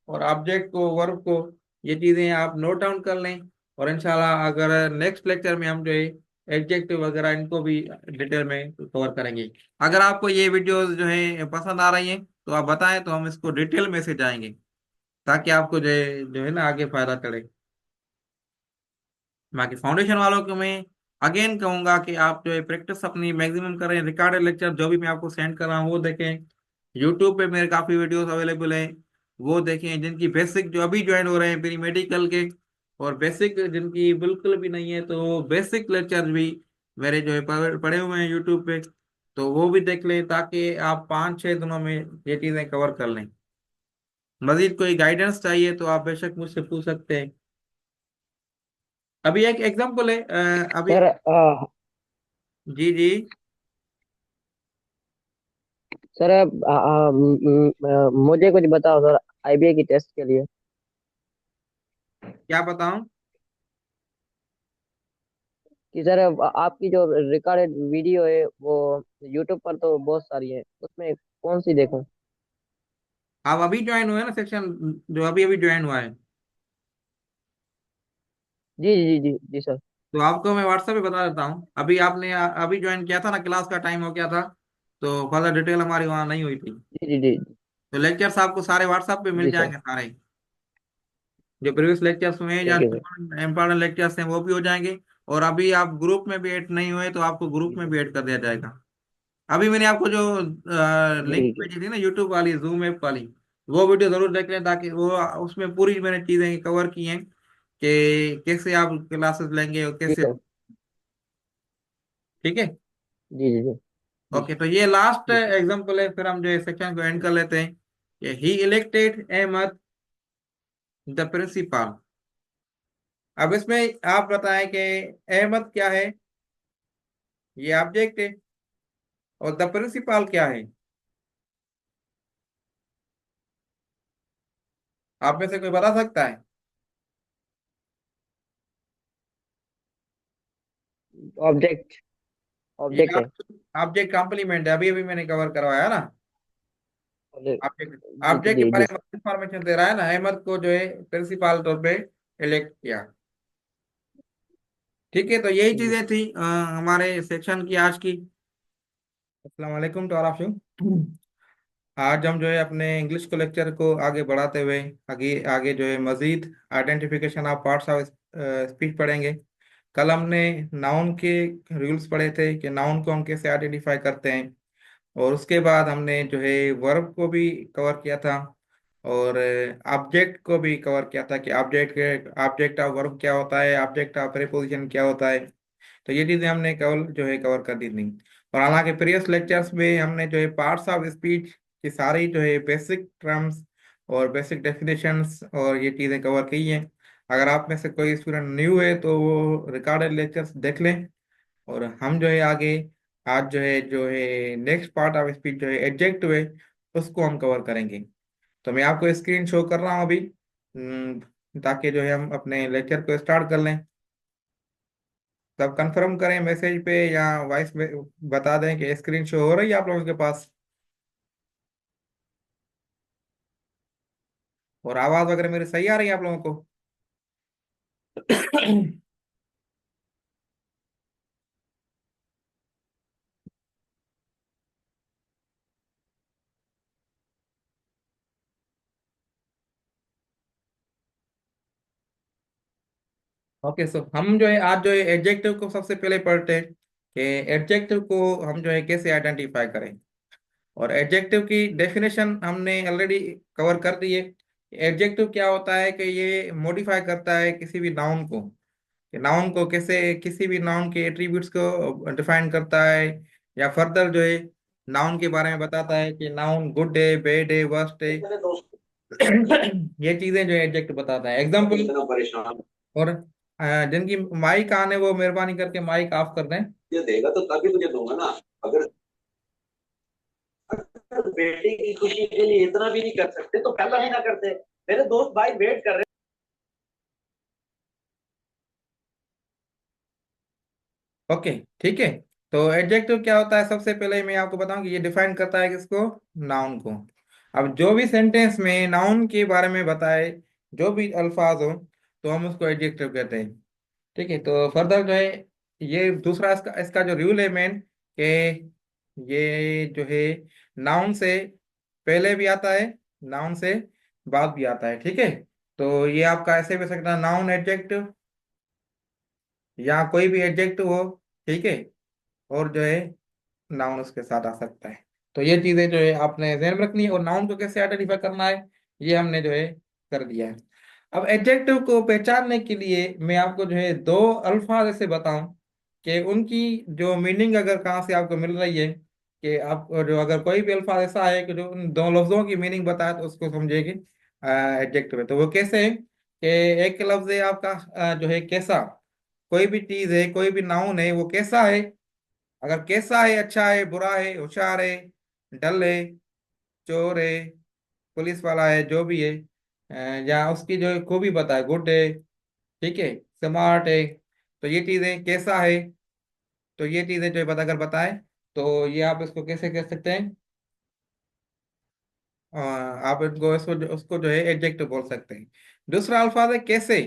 और ऑब्जेक्ट को, वर्ब को, ये चीजें आप नोट डाउन कर लें। और इंशाल्लाह अगर नेक्स्ट लेक्चर में हम जो है एडजेक्टिव वगैरह इनको भी डिटेल में कवर करेंगे। अगर आपको ये वीडियोस जो है पसंद आ रही हैं तो आप बताएं, तो हम इसको डिटेल में से जाएंगे, ताकि आपको जो है ना आगे फायदा चले। बाकी फाउंडेशन वालों को मैं अगेन कहूंगा कि आप जो है प्रैक्टिस अपनी मैक्सिमम करें, रिकॉर्डेड लेक्चर जो भी मैं आपको सेंड कर रहा हूँ वो देखें। यूट्यूब पे मेरे काफी वीडियोस अवेलेबल हैं, वो देखें। जिनकी बेसिक जो अभी ज्वाइन हो रहे हैं प्री मेडिकल के, और बेसिक जिनकी बिल्कुल भी नहीं है, तो बेसिक लेक्चर भी मेरे जो है पड़े हुए हैं यूट्यूब पे, तो वो भी देख लें, ताकि आप 5-6 दिनों में ये चीजें कवर कर लें। मजीद कोई गाइडेंस चाहिए तो आप बेशक मुझसे पूछ सकते हैं। अभी एक एग्जांपल है अभी। सर जी जी। सर मुझे कुछ बताओ सर, आईबीए की टेस्ट के लिए क्या बताऊं। कि सर आपकी जो रिकॉर्डेड वीडियो है वो यूट्यूब पर तो बहुत सारी है, उसमें कौन सी देखूं? आप अभी ज्वाइन हुए ना सेक्शन, जो अभी अभी ज्वाइन हुआ है, जी जी जी जी सर। तो आपको मैं व्हाट्सएप पे बता देता हूँ। अभी आपने अभी ज्वाइन किया था ना, क्लास का टाइम हो गया था, तो फर्दर डिटेल हमारी वहाँ नहीं हुई थी। जी जी जी तो लेक्चर्स आपको सारे व्हाट्सएप पे मिल जी सर। जाएंगे सारे, जो प्रीवियस लेक्चर्स हुए हैं या ठीक है सर। इम्पोर्टेंट लेक्चर्स हैं वो भी हो जाएंगे। और अभी आप ग्रुप में भी ऐड नहीं हुए तो आपको ग्रुप जी में सर। भी ऐड कर दिया जाएगा। अभी मैंने आपको जो लिंक ठीक है। भेजी थी ना यूट्यूब वाली, जूम ऐप वाली, वो वीडियो जरूर देख लें, ताकि वो उसमें पूरी मैंने चीजें कवर की हैं कि कैसे आप क्लासेस लेंगे और जी कैसे। सर। ठीक है। जी जी जी जी ओके, तो ये लास्ट जी सर। एग्जांपल है, फिर हम जो है सेक्शन को एंड कर लेते हैं। ये ही इलेक्टेड अहमद द प्रिंसिपल। अब इसमें आप बताएं कि अहमद क्या है, ये ऑब्जेक्ट है, और द प्रिंसिपल क्या है। आप में से कोई बता सकता है। ऑब्जेक्ट, ये ऑब्जेक्ट है। ऑब्जेक्ट कॉम्प्लीमेंट है, अभी अभी मैंने कवर करवाया ना। ऑब्जेक्ट। ऑब्जेक्ट, जी ऑब्जेक्ट के जी बारे जी में इंफॉर्मेशन दे रहा है ना, अहमद को जो है प्रिंसिपल तौर पे इलेक्ट किया। ठीक है, तो यही चीजें थी हमारे सेक्शन की आज की। अस्सलाम वालेकुम टू ऑल ऑफ यू। आज हम जो है अपने इंग्लिश को लेक्चर को आगे बढ़ाते हुए आगे आगे जो है मजीद identification of parts of speech पढ़ेंगे। कल हमने नाउन के रूल्स पढ़े थे कि नाउन को हम कैसे आइडेंटिफाई करते हैं, और उसके बाद हमने जो है वर्ब को भी कवर किया था, और ऑब्जेक्ट को भी कवर किया था कि ऑब्जेक्ट ऑफ वर्ब क्या होता है, ऑब्जेक्ट ऑफ प्रीपोजिशन क्या होता है। तो ये चीजें हमने कल जो है कवर कर दी थी। और हालांकि प्रीवियस लेक्चर्स में हमने जो है पार्ट्स ऑफ स्पीच की सारी जो है बेसिक टर्म्स और बेसिक डेफिनेशंस और ये चीजें कवर की हैं। अगर आप में से कोई स्टूडेंट न्यू है तो वो रिकॉर्डेड लेक्चर्स देख लें। और हम जो है आगे आज जो है नेक्स्ट पार्ट ऑफ स्पीच जो है एडजेक्टिव है, उसको हम कवर करेंगे। तो मैं आपको स्क्रीन शो कर रहा हूँ अभी, ताकि जो है हम अपने लेक्चर को स्टार्ट कर लें। तब कंफर्म करें मैसेज पे या वॉइस में, बता दें कि स्क्रीन शो हो रही है आप लोगों के पास, और आवाज वगैरह मेरी सही आ रही है आप लोगों को। ओके, सो हम जो है आज जो है एडजेक्टिव को सबसे पहले पढ़ते हैं कि एडजेक्टिव को हम जो है कैसे आइडेंटिफाई करें। और एडजेक्टिव की डेफिनेशन हमने ऑलरेडी कवर कर दी है। एडजेक्टिव क्या होता है कि ये मॉडिफाई करता है किसी भी नाउन को, कि नाउन को कैसे, किसी भी नाउन के एट्रीब्यूट्स को डिफाइन करता है, या फर्दर जो है नाउन के बारे में बताता है कि नाउन गुड है, बैड है, वर्स्ट है। ये चीजें जो है एडजेक्टिव बताता है। एग्जाम्पल, और जिनकी माइक ऑन है वो मेहरबानी करके माइक ऑफ कर दें। ये देगा तो तभी तुझे दूंगा ना। अगर बेटे की खुशी के लिए इतना भी नहीं कर सकते तो पहला ही ना करते। मेरे दोस्त भाई वेट कर रहे ओके, ठीक है। तो एडजेक्टिव क्या होता है, सबसे पहले मैं आपको बताऊं कि ये डिफाइन करता है किसको, नाउन को। अब जो भी सेंटेंस में नाउन के बारे में बताए, जो भी अल्फाज हो, तो हम उसको एडजेक्टिव कहते हैं। ठीक है, तो फर्दर जो है ये दूसरा इसका इसका जो रूल है मेन, कि ये जो है नाउन से पहले भी आता है, नाउन से बाद भी आता है। ठीक है, तो ये आपका ऐसे भी हो सकता है नाउन एडजेक्टिव, या कोई भी एडजेक्टिव हो। ठीक है, और जो है नाउन उसके साथ आ सकता है। तो ये चीजें जो है आपने ध्यान में रखनी है, और नाउन को कैसे आइडेंटिफाई करना है ये हमने जो है कर दिया है। अब एडजेक्टिव को पहचानने के लिए मैं आपको जो है दो अल्फाज ऐसे बताऊं कि उनकी जो मीनिंग अगर कहाँ से आपको मिल रही है, कि आप जो अगर कोई भी अल्फाज ऐसा है कि जो उन दो लफ्जों की मीनिंग बताए, तो उसको समझेगी एडजेक्टिव है। तो वो कैसे है कि एक लफ्ज है आपका जो है कैसा। कोई भी चीज है, कोई भी नाउन है, वो कैसा है। अगर कैसा है, अच्छा है, बुरा है, होशियार है, डल है, चोर है, पुलिस वाला है, जो भी है, या उसकी जो खूबी बताए, गुड है, ठीक है, स्मार्ट है। तो ये चीजें कैसा है, तो ये चीजें जो अगर बताए, तो ये आप इसको कैसे कह सकते हैं, आप इनको उसको जो है एडजेक्टिव बोल सकते हैं। दूसरा अल्फाज है कैसे।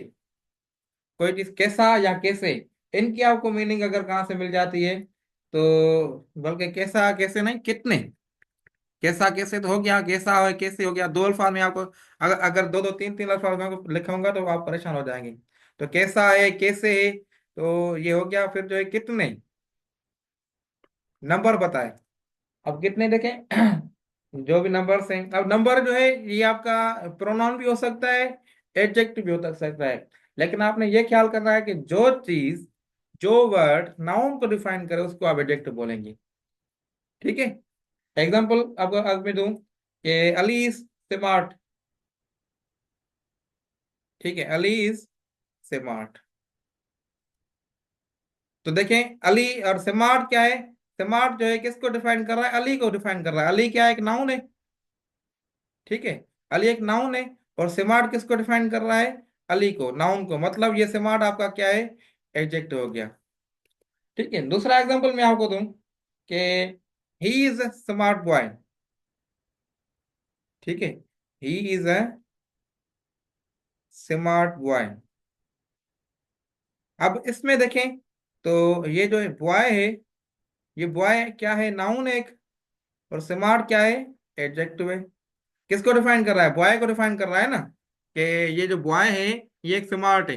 कोई चीज कैसा या कैसे, इनकी आपको मीनिंग अगर कहाँ से मिल जाती है, तो बल्कि कैसा कैसे नहीं, कितने। कैसा कैसे तो हो गया, कैसा हो कैसे हो गया, दो अल्फाज में आपको, अगर अगर दो दो तीन तीन अल्फाज में आपको लिखूंगा तो आप परेशान हो जाएंगे। तो कैसा है, कैसे है, तो ये हो गया। फिर जो है कितने, नंबर बताए। अब कितने देखें, जो भी नंबर हैं। अब नंबर जो है ये आपका प्रोनाउन भी हो सकता है, एडजेक्टिव भी हो सकता है। लेकिन आपने ये ख्याल करना है कि जो चीज, जो वर्ड नाउन को डिफाइन करे, उसको आप एडजेक्टिव बोलेंगे। ठीक है, एग्जाम्पल अब मैं दूं कि अली इज स्मार्ट। ठीक है, अली इज स्मार्ट। तो देखें अली और स्मार्ट क्या है। स्मार्ट जो है किसको डिफाइन कर रहा है, अली को डिफाइन कर रहा है। अली क्या है, एक नाउन है। ठीक है, अली एक नाउन है, और स्मार्ट किसको डिफाइन कर रहा है, अली को, नाउन को। मतलब ये स्मार्ट आपका क्या है, एडजेक्टिव हो गया। ठीक है, दूसरा एग्जांपल मैं आपको दूं कि ही इज अ स्मार्ट बॉय। ठीक है, ही इज अ स्मार्ट बॉय। अब इसमें देखें तो ये जो बॉय है, ये बॉय क्या है, नाउन एक, और स्मार्ट क्या है, एडजेक्टिव है। किसको डिफाइन कर रहा है, बॉय को डिफाइन कर रहा है ना, कि ये जो बॉय है ये एक स्मार्ट है।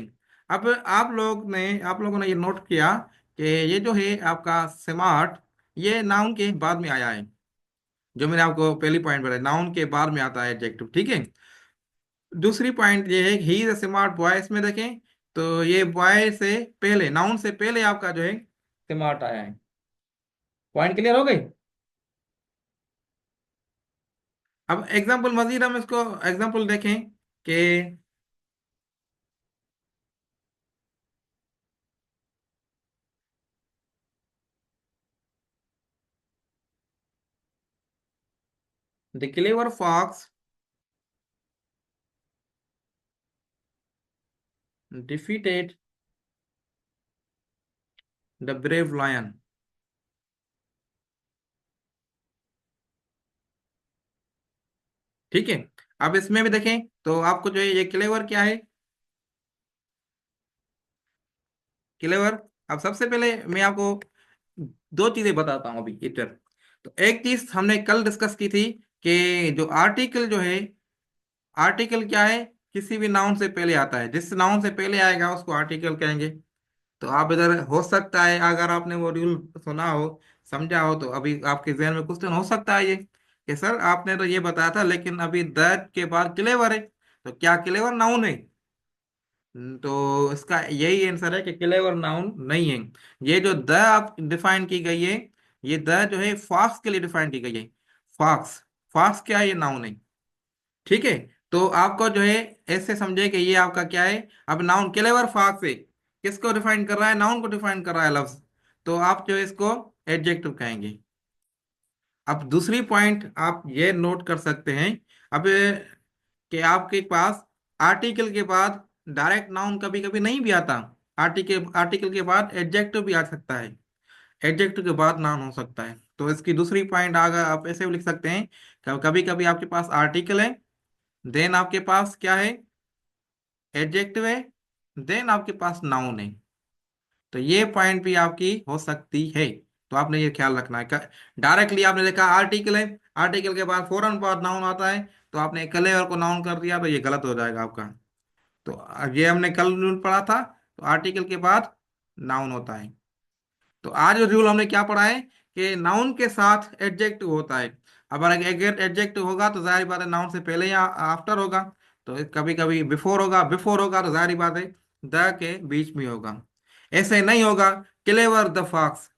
अब आप लोगों ने ये नोट किया कि ये जो है आपका स्मार्ट, ये नाउन के बाद में आया है। जो मैंने आपको पहली पॉइंट बताया, नाउन के बाद में आता है एडजेक्टिव, ठीक है। दूसरी पॉइंट ये है ही इज स्मार्ट बॉय, इसमें देखें तो ये बॉय से पहले, नाउन से पहले आपका जो है स्मार्ट आया है। पॉइंट क्लियर हो गई। अब एग्जाम्पल मजीद हम इसको एग्जाम्पल देखें कि the clever fox defeated the brave lion. ठीक है। अब इसमें भी देखें तो आपको जो है ये क्लेवर क्या है, क्लेवर। अब सबसे पहले मैं आपको दो चीजें बताता हूँ अभी इधर। तो एक चीज हमने कल डिस्कस की थी कि जो आर्टिकल जो है, आर्टिकल क्या है, किसी भी नाउन से पहले आता है, जिस नाउन से पहले आएगा उसको आर्टिकल कहेंगे। तो आप इधर हो सकता है अगर आपने वो रूल सुना हो, समझा हो, तो अभी आपके जहन में क्वेश्चन हो सकता है ये कि सर आपने तो ये बताया था लेकिन अभी द के बाद क्लेवर है, तो क्या क्लेवर नाउन है? तो इसका यही आंसर है कि क्लेवर नाउन नहीं है। ये जो द आप डिफाइन की गई है, ये द जो है फॉक्स के लिए डिफाइन की गई है। फॉक्स, फॉक्स क्या है, ये नाउन है। ठीक है। तो आपको जो है ऐसे समझे कि ये आपका क्या है, अब नाउन क्लेवर फॉक्स है, किसको डिफाइन कर रहा है, नाउन को डिफाइन कर रहा है लफ्ज। तो आप जो है इसको एडजेक्टिव कहेंगे। अब दूसरी पॉइंट आप ये नोट कर सकते हैं, अब कि आपके पास आर्टिकल के बाद डायरेक्ट नाउन कभी कभी नहीं भी आता। आर्टिकल आर्टिकल के बाद एडजेक्टिव भी आ सकता है, एडजेक्टिव के बाद नाउन हो सकता है। तो इसकी दूसरी पॉइंट आगे आप ऐसे भी लिख सकते हैं, कभी कभी आपके पास आर्टिकल है, देन आपके पास क्या है, एडजेक्टिव है, देन आपके पास नाउन है। तो ये पॉइंट भी आपकी हो सकती है। तो आपने ये ख्याल रखना है, डायरेक्टली आपने देखा आर्टिकल है, आर्टिकल के बाद फौरन बाद नाउन आता है, तो आपने कलेवर को नाउन कर दिया, तो ये गलत हो जाएगा आपका। तो ये हमने कल रूल पढ़ा था, तो आर्टिकल के बाद नाउन होता है। तो आज रूल हमने क्या पढ़ा है कि नाउन के साथ एडजेक्टिव होता है। अब अगर एडजेक्टिव होगा तो जाहिर बात है नाउन से पहले या आफ्टर होगा। तो कभी कभी बिफोर होगा, बिफोर होगा तो जाहिर बात है द के बीच में होगा। ऐसे नहीं होगा क्लेवर द फॉक्स,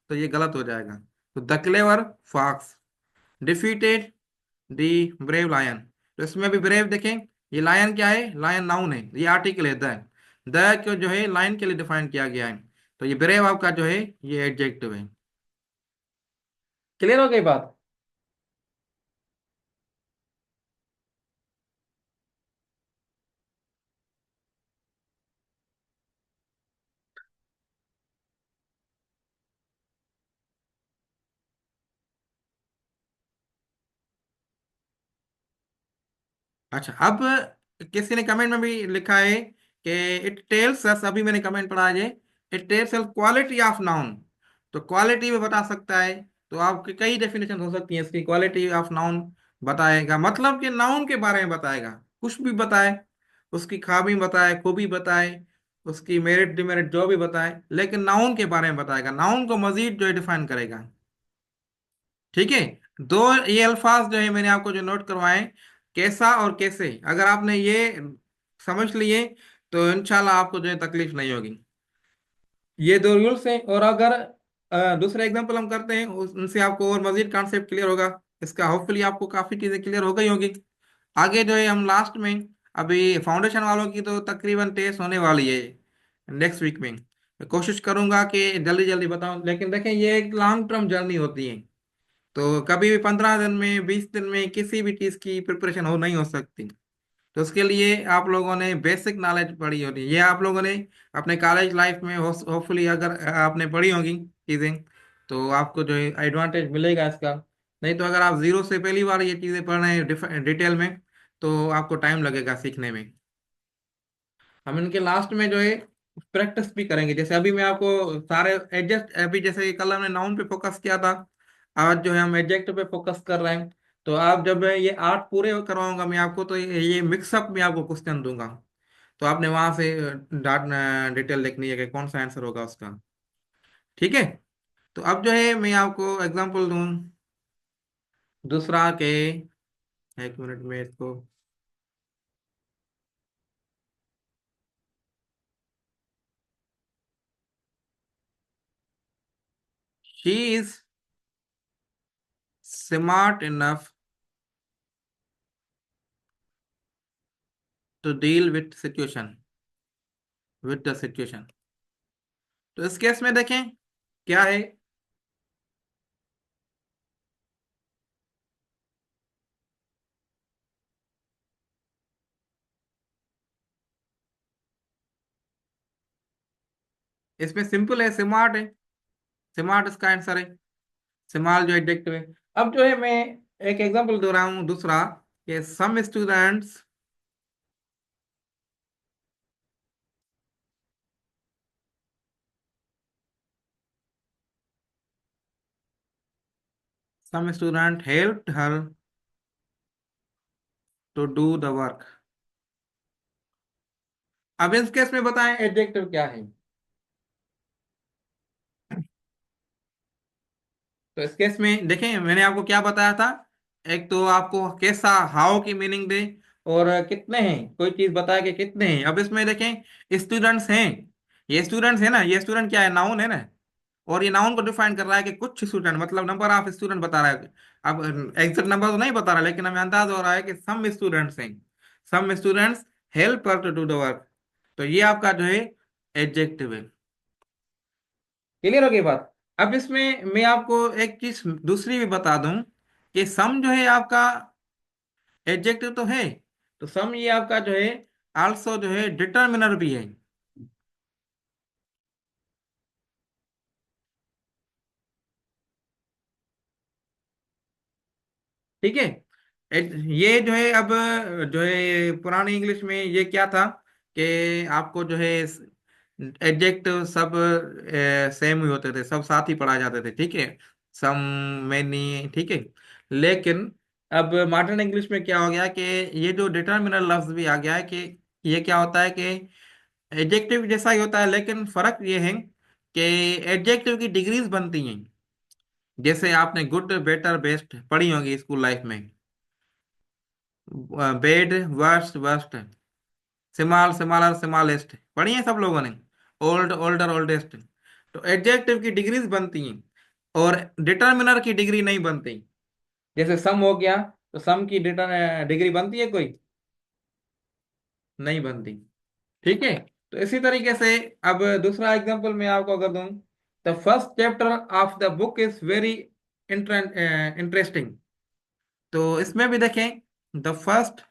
तो ये गलत हो जाएगा। तो the clever fox defeated the brave lion. तो इसमें भी ब्रेव देखें, ये लायन क्या है, लायन नाउन है, ये आर्टिकल है द को जो है लायन के लिए डिफाइन किया गया है। तो ये ब्रेव आपका जो है ये एडजेक्टिव है। क्लियर हो गई बात। अच्छा, अब किसी ने कमेंट में भी लिखा है कि इट टेल्स अस, अभी मैंने कमेंट पढ़ा है, it tells us quality of noun. तो क्वालिटी भी बता सकता है। तो आपकी कई डेफिनेशन हो सकती है इसकी। क्वालिटी ऑफ नाउन बताएगा मतलब कि नाउन के बारे में बताएगा, कुछ भी बताए, उसकी खामी बताए, खूबी बताए, उसकी मेरिट डिमेरिट जो भी बताए, लेकिन नाउन के बारे में बताएगा, नाउन को मजीद जो है डिफाइन करेगा। ठीक है। दो ये अल्फाज जो है मैंने आपको जो नोट करवाए, कैसा और कैसे, अगर आपने ये समझ लिए तो इंशाल्लाह आपको जो है तकलीफ नहीं होगी। ये दो रूल्स हैं। और अगर दूसरा एग्जांपल हम करते हैं उनसे आपको और मजीद कॉन्सेप्ट क्लियर होगा। इसका होपफुली आपको काफी चीजें क्लियर हो गई होगी। आगे जो है हम लास्ट में, अभी फाउंडेशन वालों की तो तकरीबन टेस्ट होने वाली है नेक्स्ट वीक में। मैं कोशिश करूंगा कि जल्दी जल्दी बताऊं, लेकिन देखें ये एक लॉन्ग टर्म जर्नी होती है। तो कभी भी 15 दिन में, 20 दिन में किसी भी चीज की प्रिपरेशन हो नहीं हो सकती। तो उसके लिए आप लोगों ने बेसिक नॉलेज पढ़ी होती है, ये आप लोगों ने अपने कॉलेज लाइफ में होपफुली अगर आपने पढ़ी होगी चीजें, तो आपको जो है एडवांटेज मिलेगा इसका। नहीं तो अगर आप जीरो से पहली बार ये चीजें पढ़ रहे हैं डिटेल में, तो आपको टाइम लगेगा सीखने में। हम इनके लास्ट में जो है प्रैक्टिस भी करेंगे। जैसे अभी मैं आपको सारे एडजस्ट, अभी जैसे कल हमने नाउन पे फोकस किया था, आज जो है हम एडजेक्टिव पे फोकस कर रहे हैं। तो आप जब ये 8 पूरे करवाऊंगा मैं आपको, तो ये मिक्सअप में आपको क्वेश्चन दूंगा। तो आपने वहां से डाट डिटेल लिखनी है कि कौन सा आंसर होगा उसका। ठीक है। तो अब जो है मैं आपको एग्जांपल दूं दूसरा के, एक मिनट में इसको, she is smart enough to deal with the situation. तो इस केस में देखें क्या है। इसमें सिंपल है, स्मार्ट है, स्मार्ट इसका आंसर है। स्मॉल जो एडजेक्टिव है। अब जो है मैं एक एग्जांपल दे रहा हूँ दूसरा, कि some student helped her to do the work। अब इस केस में बताएं एडजेक्टिव क्या है। तो इस केस में देखें मैंने आपको क्या बताया था। एक तो आपको कैसा, हाउ की मीनिंग दे, और कितने हैं, कोई चीज बताया कि कितने हैं। अब इसमें देखें स्टूडेंट्स हैं, ये स्टूडेंट्स है ना, ये स्टूडेंट क्या है, नाउन है ना। और ये नाउन को डिफाइन कर रहा है कि कुछ स्टूडेंट, मतलब नंबर ऑफ स्टूडेंट बता रहा है। अब एग्जैक्ट नंबर तो नहीं बता रहा, लेकिन हमें अंदाज हो रहा है कि सम स्टूडेंट्स हैं। Some students help her to do the work. तो ये आपका जो है एडजेक्टिव है। क्लियर हो गई बात। अब इसमें मैं आपको एक चीज दूसरी भी बता दूं, कि सम जो है आपका एडजेक्टिव तो है, तो सम ये आपका जो है आल्सो जो है डिटर्मिनर भी है। ठीक है। ये जो है अब जो है पुरानी इंग्लिश में ये क्या था, कि आपको जो है एडजेक्टिव सब सेम ही होते थे, सब साथ ही पढ़ाए जाते थे। ठीक है, सम, मैनी, ठीक है। लेकिन अब मॉडर्न इंग्लिश में क्या हो गया कि ये जो डिटर्मिनर लफ्ज भी आ गया है, कि ये क्या होता है कि एडजेक्टिव जैसा ही होता है, लेकिन फर्क ये है कि एडजेक्टिव की डिग्रीज बनती हैं। जैसे आपने गुड, बेटर, बेस्ट पढ़ी होगी स्कूल लाइफ में। Bed, worst, worst, small, smaller, smallest पढ़ी है सब लोगों ने। Old, older, oldest. तो एडजेक्टिव की डिग्रीज बनती हैं, और डिटर्मिनर की डिग्री नहीं बनती। जैसे सम हो गया, तो सम की डिग्री बनती है कोई, नहीं बनती। ठीक है। तो इसी तरीके से अब दूसरा एग्जांपल मैं आपको अगर दूं, the first chapter of the book is very interesting. तो इसमें भी देखें, the first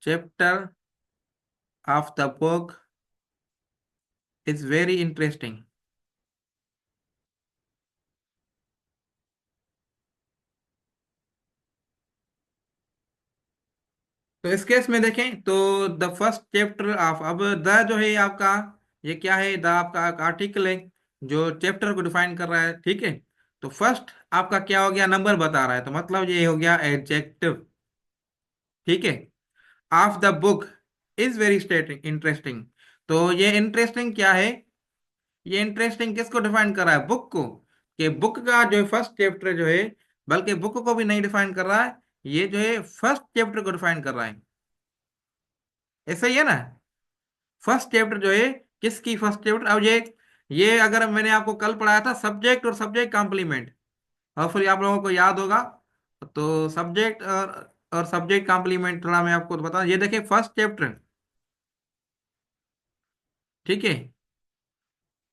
chapter of the book is very interesting. तो इस केस में देखें तो द फर्स्ट चैप्टर ऑफ, अब द जो है आपका, ये क्या है, द आपका आर्टिकल है जो चैप्टर को डिफाइन कर रहा है। ठीक है। तो फर्स्ट आपका क्या हो गया, नंबर बता रहा है, तो मतलब ये हो गया एडजेक्टिव। ठीक है। Of the book is very interesting. तो ये इंटरेस्टिंग क्या है, ये इंटरेस्टिंग किसको डिफाइन कर रहा है, बुक को। कि बुक का जो फर्स्ट चैप्टर जो है, बल्कि बुक को भी नहीं डिफाइन कर रहा है, ये जो है फर्स्ट चैप्टर को डिफाइन कर रहा है। ऐसा ही है ना। फर्स्ट चैप्टर जो है, किसकी फर्स्ट चैप्टर, अब ये अगर मैंने आपको कल पढ़ाया था सब्जेक्ट और सब्जेक्ट कॉम्प्लीमेंट, और फिर आप लोगों को याद होगा। तो सब्जेक्ट और सब्जेक्ट कॉम्प्लीमेंट थोड़ा मैं आपको बता, ये देखिए फर्स्ट चैप्टर। ठीक है,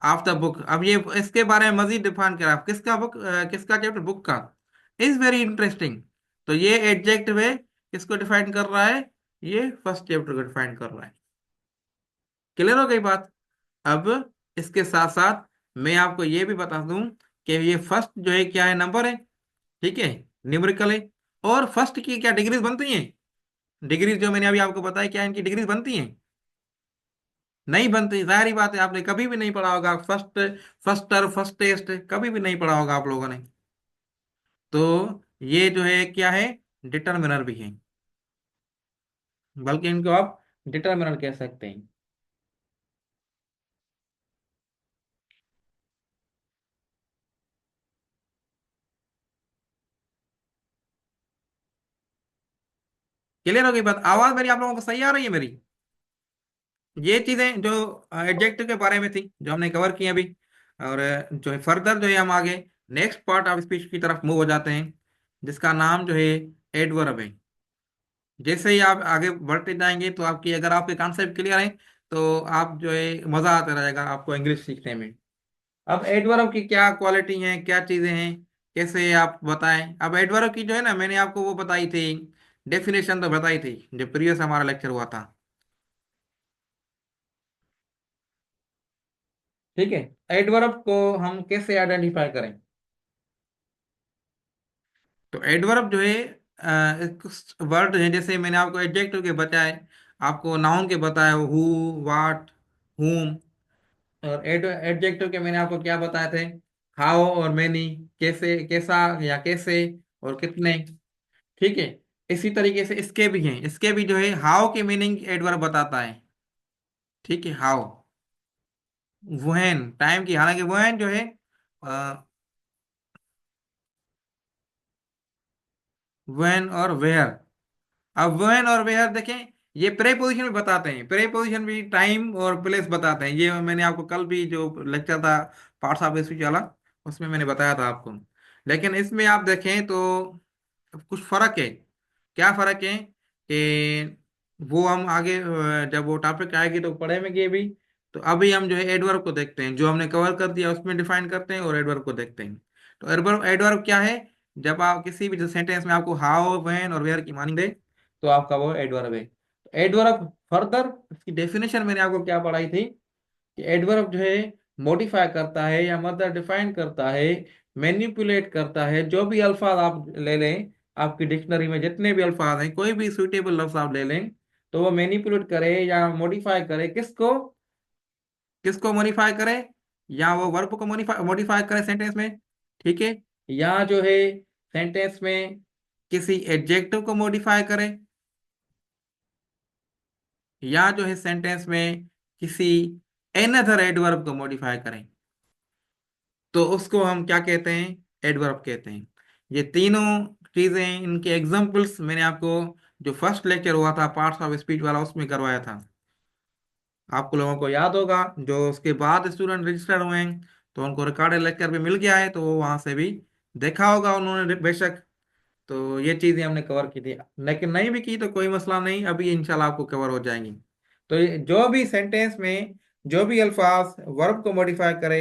ऑफ द बुक। अब ये इसके बारे में मजीद डिफाइन करा, किसका बुक, किसका चैप्टर, बुक का। Is very interesting. तो ये एडजेक्टिव है, किसको डिफाइन कर रहा है, ये फर्स्ट चैप्टर को डिफाइन कर रहा है। क्लियर हो गई बात। अब इसके साथ साथ मैं आपको ये भी बता दूं कि ये फर्स्ट जो है क्या है, नंबर है। ठीक है, न्यूमेरिकल है। और फर्स्ट की क्या डिग्रीज बनती हैं, डिग्रीज जो मैंने अभी आपको बताया क्या इनकी डिग्रीज बनती हैं। नहीं बनती, जाहिर बात है, आपने कभी भी नहीं पढ़ा होगा, first first term first test कभी भी नहीं पढ़ा होगा आप लोगों ने। तो ये जो है क्या है, डिटर्मिनर भी है, बल्कि इनको आप डिटर्मिनर कह सकते हैं। क्लियर हो गई बात? आवाज मेरी आप लोगों को सही आ रही है मेरी? ये चीजें जो एडजेक्टिव के बारे में थी, जो हमने कवर की अभी। और जो है फर्दर जो है हम आगे नेक्स्ट पार्ट ऑफ स्पीच की तरफ मूव हो जाते हैं, जिसका नाम जो है एडवर्ब है। जैसे ही आप आगे बढ़ते जाएंगे तो आपकी, अगर आपके कॉन्सेप्ट क्लियर है, तो आप जो है मजा आता रहेगा आपको इंग्लिश सीखने में। अब एडवर्ब की क्या क्वालिटी है, क्या चीजें हैं, कैसे आप बताएं। अब एडवर्ब की जो है ना, मैंने आपको वो बताई थी, डेफिनेशन तो बताई थी जो प्रीवियस हमारा लेक्चर हुआ था। ठीक है, एडवर्ब को हम कैसे आइडेंटिफाई करें? तो एडवर्ब जो है वर्ड है, जैसे मैंने आपको एडजेक्टिव के बताए, आपको नाउन के बताया, हु, वाट, हुम। और एडजेक्टिव के मैंने आपको क्या बताए थे, हाउ और मेनी, कैसे, कैसा या कैसे, और कितने। ठीक है, इसी तरीके से इसके भी हैं, इसके भी जो है हाउ के मीनिंग एडवर्ब बताता है। ठीक है, हाउ, वहन टाइम की, हालांकि वहन जो है व्हेन और वेयर। अब व्हेन और वेयर देखें, ये प्रेपोजिशन भी बताते हैं, प्रेपोजिशन भी टाइम और प्लेस बताते हैं। ये मैंने आपको कल भी जो लेक्चर था पार्ट्स ऑफ स्पीच वाला, उसमें मैंने बताया था आपको। लेकिन इसमें आप देखें तो कुछ फर्क है। क्या फर्क है कि वो हम आगे जब वो टॉपिक आएगी तो पढ़ेंगे भी। तो अभी हम जो है एडवर्ब को देखते हैं, जो हमने कवर कर दिया उसमें डिफाइन करते हैं, और एडवर्ब को देखते हैं। तो एडवर्ब एडवर्ब क्या है? जब आप किसी भी सेंटेंस में आपको हाउ, व्हेन और वेयर की मानी दे, तो आपका वो एडवर्ब है। एडवर्ब फर्दर, इसकी डेफिनेशन मैंने आपको क्या पढ़ाई थी, कि एडवर्ब जो है मॉडिफाई करता है या मतलब डिफाइन करता है, मैनिपुलेट करता है। जो भी अल्फाज आप ले लें, आपकी डिक्शनरी में जितने भी अल्फाज हैं, कोई भी सुटेबल लफ्ज आप ले लें, तो वो मैनिपुलेट करे या मॉडिफाई करे, किसको, किसको मॉडिफाई करे? या वो वर्ब को मॉडिफाई मॉडिफाई करे सेंटेंस में, ठीक है, या जो है सेंटेंस में किसी एडजेक्टिव को मॉडिफाई करे, या जो है सेंटेंस में किसी एनदर एडवर्ब को मॉडिफाई करें, तो उसको हम क्या कहते हैं, एडवर्ब कहते हैं। ये तीनों चीजें, इनके एग्जांपल्स मैंने आपको जो फर्स्ट लेक्चर हुआ था पार्ट्स ऑफ स्पीच वाला, उसमें करवाया था। आपको लोगों को याद होगा, जो उसके बाद स्टूडेंट रजिस्टर्ड हुए हैं, तो उनको रिकॉर्डेड लेक्चर भी मिल गया है, तो वो वहां से भी देखा होगा उन्होंने बेशक। तो ये चीजें हमने कवर की थी, लेकिन नहीं भी की तो कोई मसला नहीं, अभी इंशाल्लाह आपको कवर हो जाएंगी। तो जो भी सेंटेंस में जो भी अल्फाज वर्ब को मॉडिफाई करे,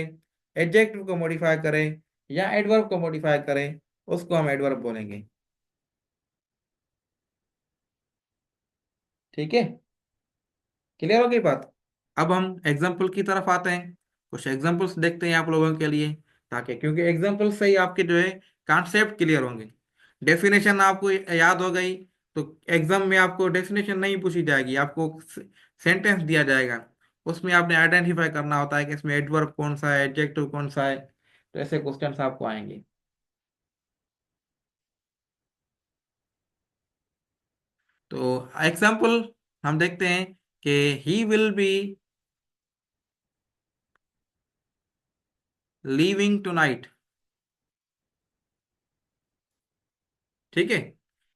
एडजेक्टिव को मॉडिफाई करे, या एडवर्ब को मॉडिफाई करे, उसको हम एडवर्ब बोलेंगे। ठीक है, क्लियर हो गई बात? अब हम एग्जाम्पल की तरफ आते हैं, कुछ एग्जाम्पल्स देखते हैं आप लोगों के लिए, ताकि, क्योंकि एग्जाम्पल से ही आपके जो है कॉन्सेप्ट क्लियर होंगे। डेफिनेशन आपको याद हो गई, तो एग्जाम में आपको डेफिनेशन नहीं पूछी जाएगी, आपको सेंटेंस दिया जाएगा, उसमें आपने आइडेंटिफाई करना होता है कि इसमें एडवर्ब कौन सा है, एडजेक्टिव कौन सा है। तो ऐसे क्वेश्चंस आपको आएंगे। तो एग्जाम्पल हम देखते हैं कि he will be leaving tonight. ठीक है,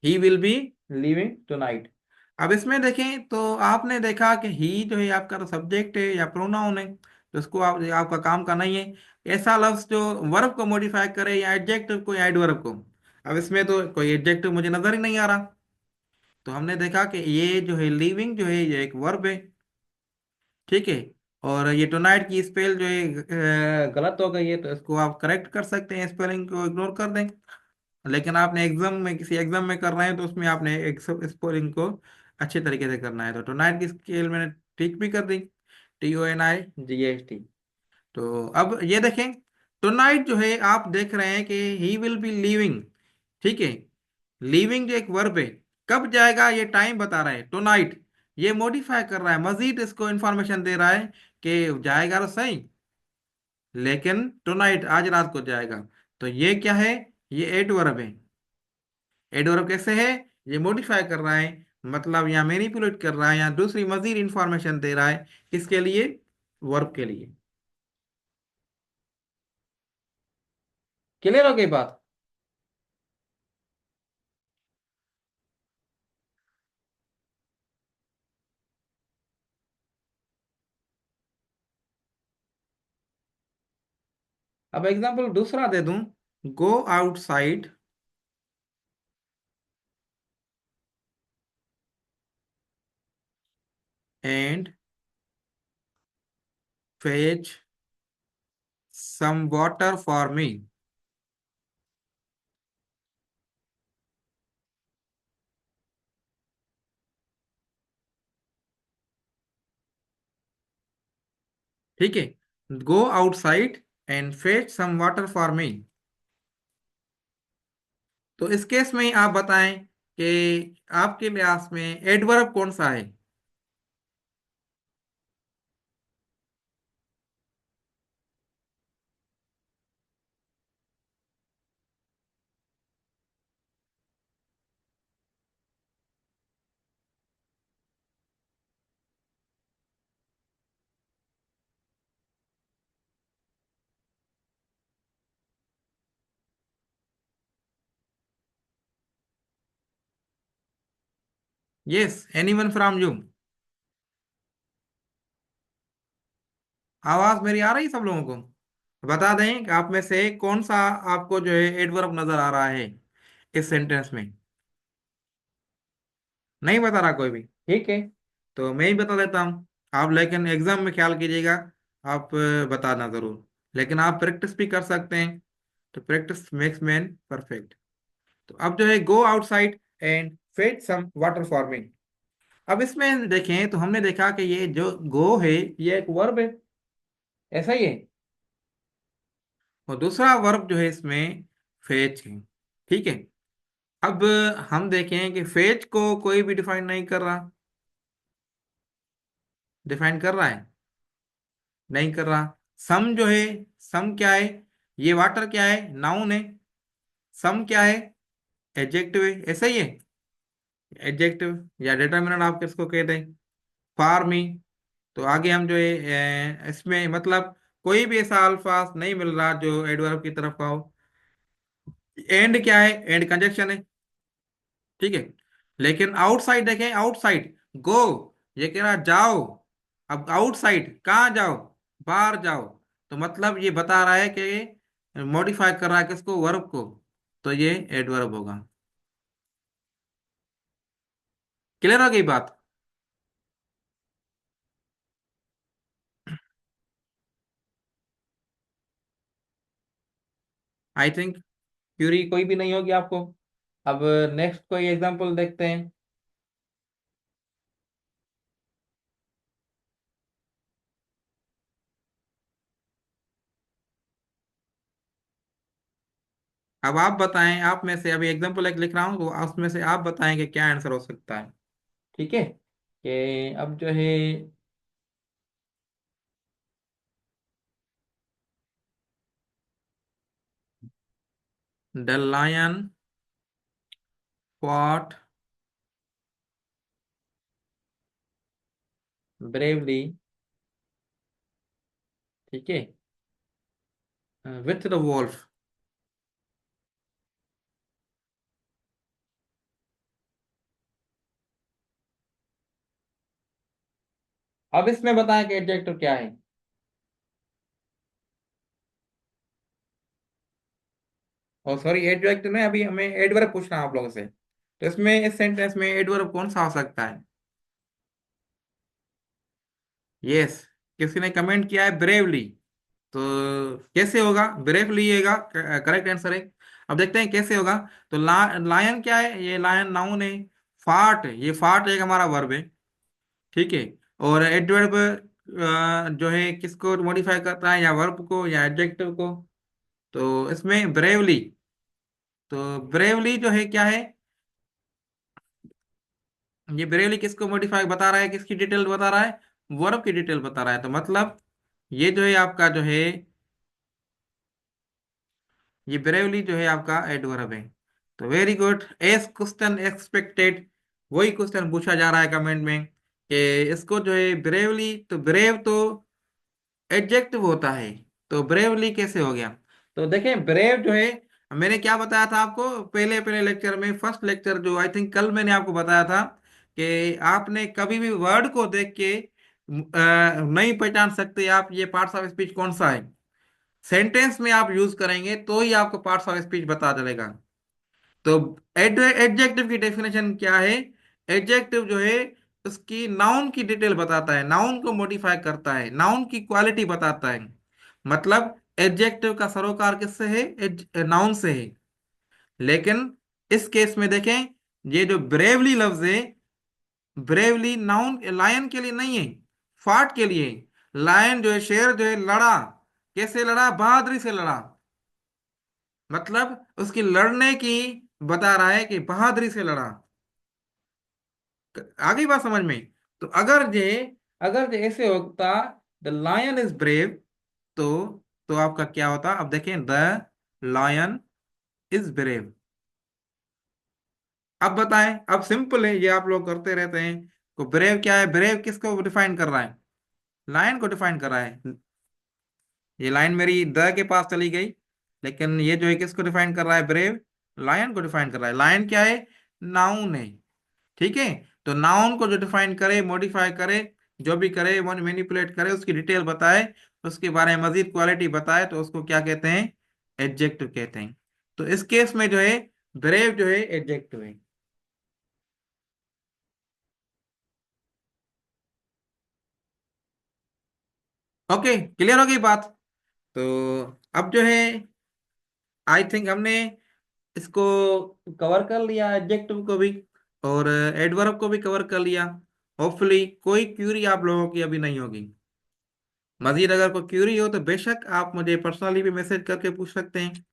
he will be living tonight. अब इसमें देखें तो आपने देखा कि ही जो है आपका तो सब्जेक्ट है या प्रोनाउन है, तो इसको आपका काम का नहीं है। ऐसा लफ्ज जो वर्ब को मॉडिफाई करे, या एडजेक्टिव को या एडवर्ब को। अब इसमें तो कोई एडजेक्टिव मुझे नजर ही नहीं आ रहा। तो हमने देखा कि ये जो है लिविंग जो है ये एक वर्ब है। ठीक है, और ये टुनाइट की स्पेल जो है गलत हो गई है, तो इसको आप करेक्ट कर सकते हैं, स्पेलिंग को इग्नोर कर दें। लेकिन आपने एग्जाम में, किसी एग्जाम में कर रहे हैं, तो उसमें आपने एक स्पेलिंग को अच्छे तरीके से करना है। तो टुनाइट की स्केल मैंने ठीक भी कर दी, TONIGHT। तो अब ये देखें, टुनाइट जो है आप देख रहे हैं कि ही विल बी लीविंग। ठीक है, लीविंग जो एक वर्ब है, कब जाएगा ये टाइम बता रहा है, टुनाइट। ये मॉडिफाई कर रहा है, मजीद इसको इंफॉर्मेशन दे रहा है कि जाएगा तो सही, लेकिन टुनाइट आज रात को जाएगा। तो ये क्या है? ये एडवर्ब है। एडवर्ब कैसे है? ये मॉडिफाई कर रहा है, मतलब यहाँ मैनिपुलेट कर रहा है, यहाँ दूसरी मजीद इंफॉर्मेशन दे रहा है। किसके लिए? वर्ब के लिए। क्लियर हो गई बात? अब एग्जांपल दूसरा दे दूं। Go outside and fetch some water for me. ठीक है, go outside and fetch some water for me. तो इस केस में आप बताएं कि आपके लिहाज में एडवर्ब कौन सा है? Yes, anyone from you. आवाज मेरी आ रही सब लोगों को? बता दें कि आप में से कौन सा आपको जो है एडवर्ब नजर आ रहा है इस सेंटेंस में। नहीं बता रहा कोई भी? ठीक है, तो मैं ही बता देता हूँ। आप लेकिन एग्जाम में ख्याल कीजिएगा, आप बताना जरूर। लेकिन आप प्रैक्टिस भी कर सकते हैं, तो प्रैक्टिस मेक्स मैन परफेक्ट। तो अब जो है go outside and fetch some water for me. अब इसमें देखें तो हमने देखा कि ये जो गो है ये एक वर्ब है, ऐसा ही है। और दूसरा वर्ब जो है इसमें फेच है। ठीक है, अब हम देखें कि फेच को कोई भी डिफाइन नहीं कर रहा। डिफाइन कर रहा है? नहीं कर रहा। सम जो है, सम क्या है? ये वाटर क्या है? नाउन है। सम क्या है? एडजेक्टिव है, ऐसा ही है। एडजेक्टिव या डिटरमिनेंट आप किसको कहते हैं? For me. तो आगे हम जो है इसमें मतलब कोई भी ऐसा अल्फाज नहीं मिल रहा जो एडवर्ब की तरफ का हो। एंड क्या है? एंड कंजक्शन है। ठीक है, लेकिन आउटसाइड देखें, आउटसाइड गो, ये कह रहा जाओ। अब आउटसाइड कहाँ जाओ? बाहर जाओ। तो मतलब ये बता रहा है कि मॉडिफाई कर रहा है किसको? वर्ब को। तो ये एडवर्ब होगा। क्लियर हो गई बात? आई थिंक क्यूरी कोई भी नहीं होगी आपको। अब नेक्स्ट कोई एग्जांपल देखते हैं। अब आप बताएं, आप में से अभी एग्जांपल एक लिख रहा हूं, तो उसमें से आप बताएं कि क्या आंसर हो सकता है। ठीक है, कि अब जो है द लायन फॉट ब्रेवली। ठीक है, विथ द वॉल्फ। अब इसमें बताएं कि एडजेक्टिव क्या है। और सॉरी, एडजेक्टिव नहीं, अभी हमें एडवर्ब पूछना है आप लोगों से। तो इसमें इस सेंटेंस में एडवर्ब कौन सा हो सकता है? यस, किसी ने कमेंट किया है ब्रेवली। तो कैसे होगा? ब्रेवली होगा, करेक्ट आंसर है। अब देखते हैं कैसे होगा। तो लायन क्या है? ये लायन नाउन है। फाट, ये फाट एक हमारा वर्ब है। ठीक है, और एडवर्ब जो है किसको मॉडिफाई करता है? या वर्ब को या एडजेक्टिव को? तो इसमें ब्रेवली, तो ब्रेवली जो है क्या है? ये ब्रेवली किसको मॉडिफाई बता रहा है, किसकी डिटेल बता रहा है, वर्ब की डिटेल बता रहा है। तो मतलब ये जो है आपका जो है, ये ब्रेवली जो है आपका एडवर्ब है। तो very good, S question expected, वही क्वेश्चन पूछा जा रहा है कमेंट में कि इसको जो है ब्रेवली, तो ब्रेव तो एडजेक्टिव होता है, तो ब्रेवली कैसे हो गया। तो देखें ब्रेव जो है, मैंने क्या बताया था आपको पहले पहले लेक्चर में, फर्स्ट लेक्चर जो आई थिंक कल मैंने आपको बताया था कि आपने कभी भी वर्ड को देख के नहीं पहचान सकते आप ये पार्ट्स ऑफ स्पीच कौन सा है। सेंटेंस में आप यूज करेंगे तो ही आपको पार्ट्स ऑफ स्पीच बता चलेगा। तो एडजेक्टिव की डेफिनेशन क्या है, एडजेक्टिव जो है उसकी नाउन की डिटेल बताता है, नाउन को मॉडिफाई करता है, नाउन की क्वालिटी बताता है। मतलब एडजेक्टिव का सरोकार किससे है, नाउन से है। लेकिन इस केस में देखें, ये जो ब्रेवली लफ्ज है, ब्रेवली नाउन लायन के लिए नहीं है, फाट के लिए है। लायन जो है, शेर जो है, लड़ा, कैसे लड़ा, बहादुरी से लड़ा। मतलब उसकी लड़ने की बता रहा है कि बहादुरी से लड़ा। आ गई बात समझ में। तो अगर जे ऐसे होता, द लायन इज ब्रेव, तो आपका क्या होता, अब देखें, द लायन इज ब्रेव। अब बताएं, अब सिंपल है, ये आप लोग करते रहते हैं। तो ब्रेव क्या है, ब्रेव किसको डिफाइन कर रहा है, लायन को डिफाइन कर रहा है। ये लाइन मेरी द के पास चली गई, लेकिन ये जो है किसको डिफाइन कर रहा है, ब्रेव लायन को डिफाइन कर रहा है। लायन क्या है, नाउन है। ठीक है, तो नाउन को जो डिफाइन करे, मॉडिफाई करे, जो भी करे, मैनिपुलेट करे, उसकी डिटेल बताए, उसके बारे में मजीद क्वालिटी बताए, तो उसको क्या कहते हैं, एडजेक्टिव कहते हैं। तो इस केस में जो है ब्रेव जो है एडजेक्टिव है। ओके, क्लियर हो गई बात। तो अब जो है आई थिंक हमने इसको कवर कर लिया, एडजेक्टिव को भी और एडवर्ब को भी कवर कर लिया। होपफुली कोई क्यूरी आप लोगों की अभी नहीं होगी। मजीद अगर कोई क्यूरी हो तो बेशक आप मुझे पर्सनली भी मैसेज करके पूछ सकते हैं,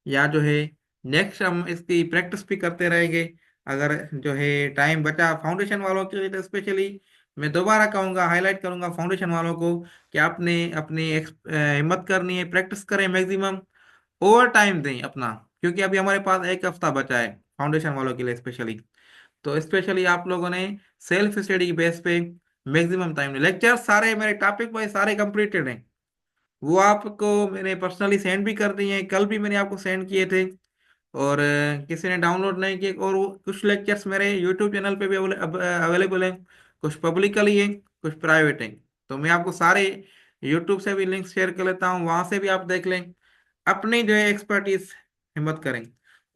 या जो है नेक्स्ट हम इसकी प्रैक्टिस भी करते रहेंगे। अगर जो है टाइम बचा फाउंडेशन वालों के लिए, तो स्पेशली मैं दोबारा कहूँगा, हाईलाइट करूँगा फाउंडेशन वालों को कि आपने अपनी हिम्मत करनी है, प्रैक्टिस करें मैक्सिमम, ओवर टाइम दें अपना, क्योंकि अभी हमारे पास एक हफ्ता बचा है फाउंडेशन वालों के लिए स्पेशली। तो स्पेशली आप लोगों ने सेल्फ स्टडी की बेस पे मैक्सिमम टाइम, लेक्चर सारे मेरे टॉपिक वाइज सारे कंप्लीटेड हैं, वो आपको मैंने पर्सनली सेंड भी कर दिए हैं, कल भी मैंने आपको सेंड किए थे। और किसी ने डाउनलोड नहीं किए, और कुछ लेक्चर्स मेरे यूट्यूब चैनल पे भी अवेलेबल हैं, कुछ पब्लिकली हैं, कुछ प्राइवेट हैं। तो मैं आपको सारे यूट्यूब से भी लिंक शेयर कर लेता हूँ, वहां से भी आप देख लें, अपनी जो है एक्सपर्टीज हिम्मत करें।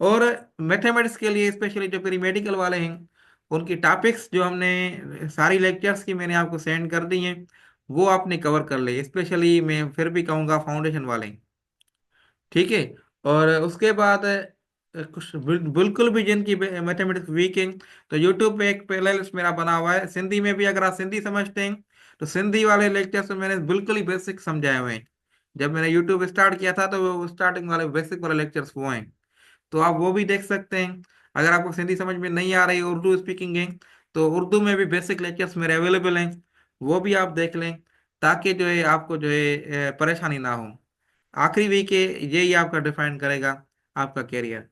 और मैथमेटिक्स के लिए स्पेशली जो प्री मेडिकल वाले हैं, उनकी टॉपिक्स जो हमने सारी लेक्चर्स की मैंने आपको सेंड कर दी हैं, वो आपने कवर कर ले, स्पेशली मैं फिर भी कहूँगा फाउंडेशन वाले। ठीक है, और उसके बाद कुछ बिल्कुल भी जिनकी मैथमेटिक्स वीक है, तो यूट्यूब पे एक प्लेलिस्ट मेरा बना हुआ है सिंधी में भी, अगर आप सिंधी समझते हैं तो सिंधी वाले लेक्चर्स में मैंने बिल्कुल ही बेसिक समझाए हुए हैं। जब मैंने यूट्यूब स्टार्ट किया था तो वो स्टार्टिंग वाले बेसिक वाले लेक्चर्स वो हैं, तो आप वो भी देख सकते हैं। अगर आपको सिंधी समझ में नहीं आ रही, उर्दू स्पीकिंग है, तो उर्दू में भी बेसिक लेक्चर्स मेरे अवेलेबल हैं, वो भी आप देख लें, ताकि जो है आपको जो है परेशानी ना हो। आखिरी वीक है, यही आपका डिफाइन करेगा आपका कैरियर।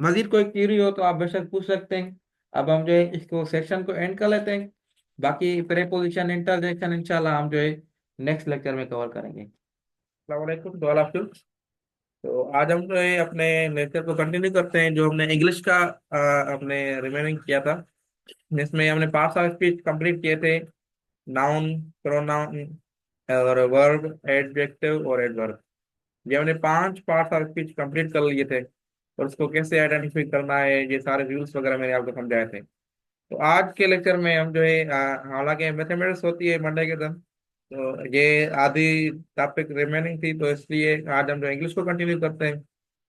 मजीद कोई क्यूरी हो तो आप बेशक पूछ सकते हैं। अब हम जो है इसको सेक्शन को एंड कर लेते हैं, बाकी प्रेपोजिशन इंटरजेक्शन इंशाल्लाह हम जो है नेक्स्ट लेक्चर में कवर करेंगे। अस्सलाम वालेकुम टू ऑल ऑफ यू। तो आज हम जो है अपने लेक्चर को कंटिन्यू करते हैं, जो हमने इंग्लिश का अपने रिमेनिंग किया था, जिसमें हमने पार्ट्स ऑफ स्पीच कंप्लीट किए थे, नाउन, प्रोनाउन और वर्ब, एडजेक्टिव और एडवर्ब। ये हमने 5 पार्ट्स ऑफ स्पीच कंप्लीट कर लिए थे, और उसको कैसे आइडेंटिफाई करना है, ये सारे रूल्स वगैरह मैंने आपको समझाए थे। तो आज के लेक्चर में हम जो है हालांकि मैथमेटिक्स होती है मंडे के दिन, तो ये आधी टॉपिक रिमेनिंग थी, तो इसलिए आज हम जो इंग्लिश को कंटिन्यू करते हैं,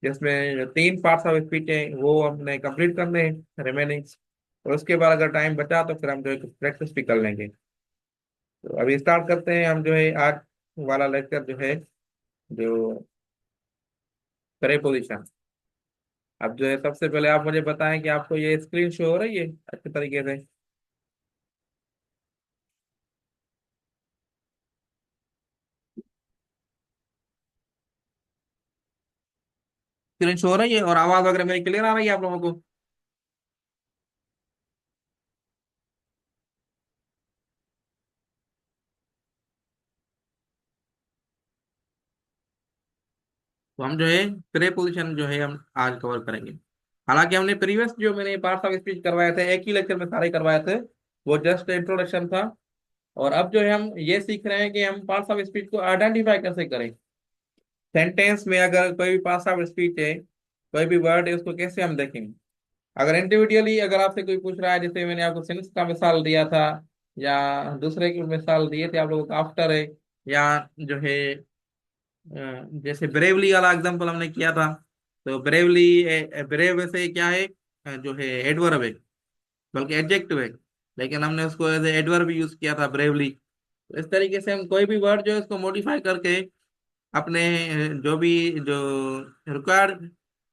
जिसमें जो 3 पार्ट्स ऑफ स्पीच हैं वो हमने कंप्लीट करने हैं रिमेनिंग। और उसके बाद अगर टाइम बचा तो फिर हम जो है कुछ प्रैक्टिस भी कर लेंगे। तो अभी स्टार्ट करते हैं हम जो है आज वाला लेक्चर जो है, जो प्रेपोजिशन। अब जो है सबसे पहले आप मुझे बताएं कि आपको ये स्क्रीन शो हो रही है अच्छे तरीके से। स्क्रीन शो हो रही है और आवाज वगैरह मेरी क्लियर आ रही है आप लोगों को? तो हम जो है प्रे पोजीशन जो है हम आज कवर करेंगे। हालांकि हमने प्रीवियस जो मैंने पार्ट्स ऑफ स्पीच करवाए थे एक ही लेक्चर में सारे करवाए थे, वो जस्ट इंट्रोडक्शन था। और अब जो है हम ये सीख रहे हैं कि हम पार्ट्स ऑफ स्पीच को आइडेंटिफाई कैसे करें। सेंटेंस में अगर कोई भी पार्ट्स ऑफ स्पीच है, कोई भी वर्ड है, उसको कैसे हम देखेंगे। अगर इंडिविजुअली अगर आपसे कोई पूछ रहा है, जैसे मैंने आपको सिंस का मिसाल दिया था, या दूसरे के मिसाल दिए थे आप लोगों को, आफ्टर है, या जो है जैसे ब्रेवली वाला एग्जांपल हमने किया था। तो ब्रेवली, ब्रेव वैसे क्या है, जो है एडवर्ब है, बल्कि एडजेक्टिव है, लेकिन हमने उसको एज एडवर्ब यूज किया था ब्रेवली। तो इस तरीके से हम कोई भी वर्ड जो है उसको मॉडिफाई करके अपने जो रिक्वायर्ड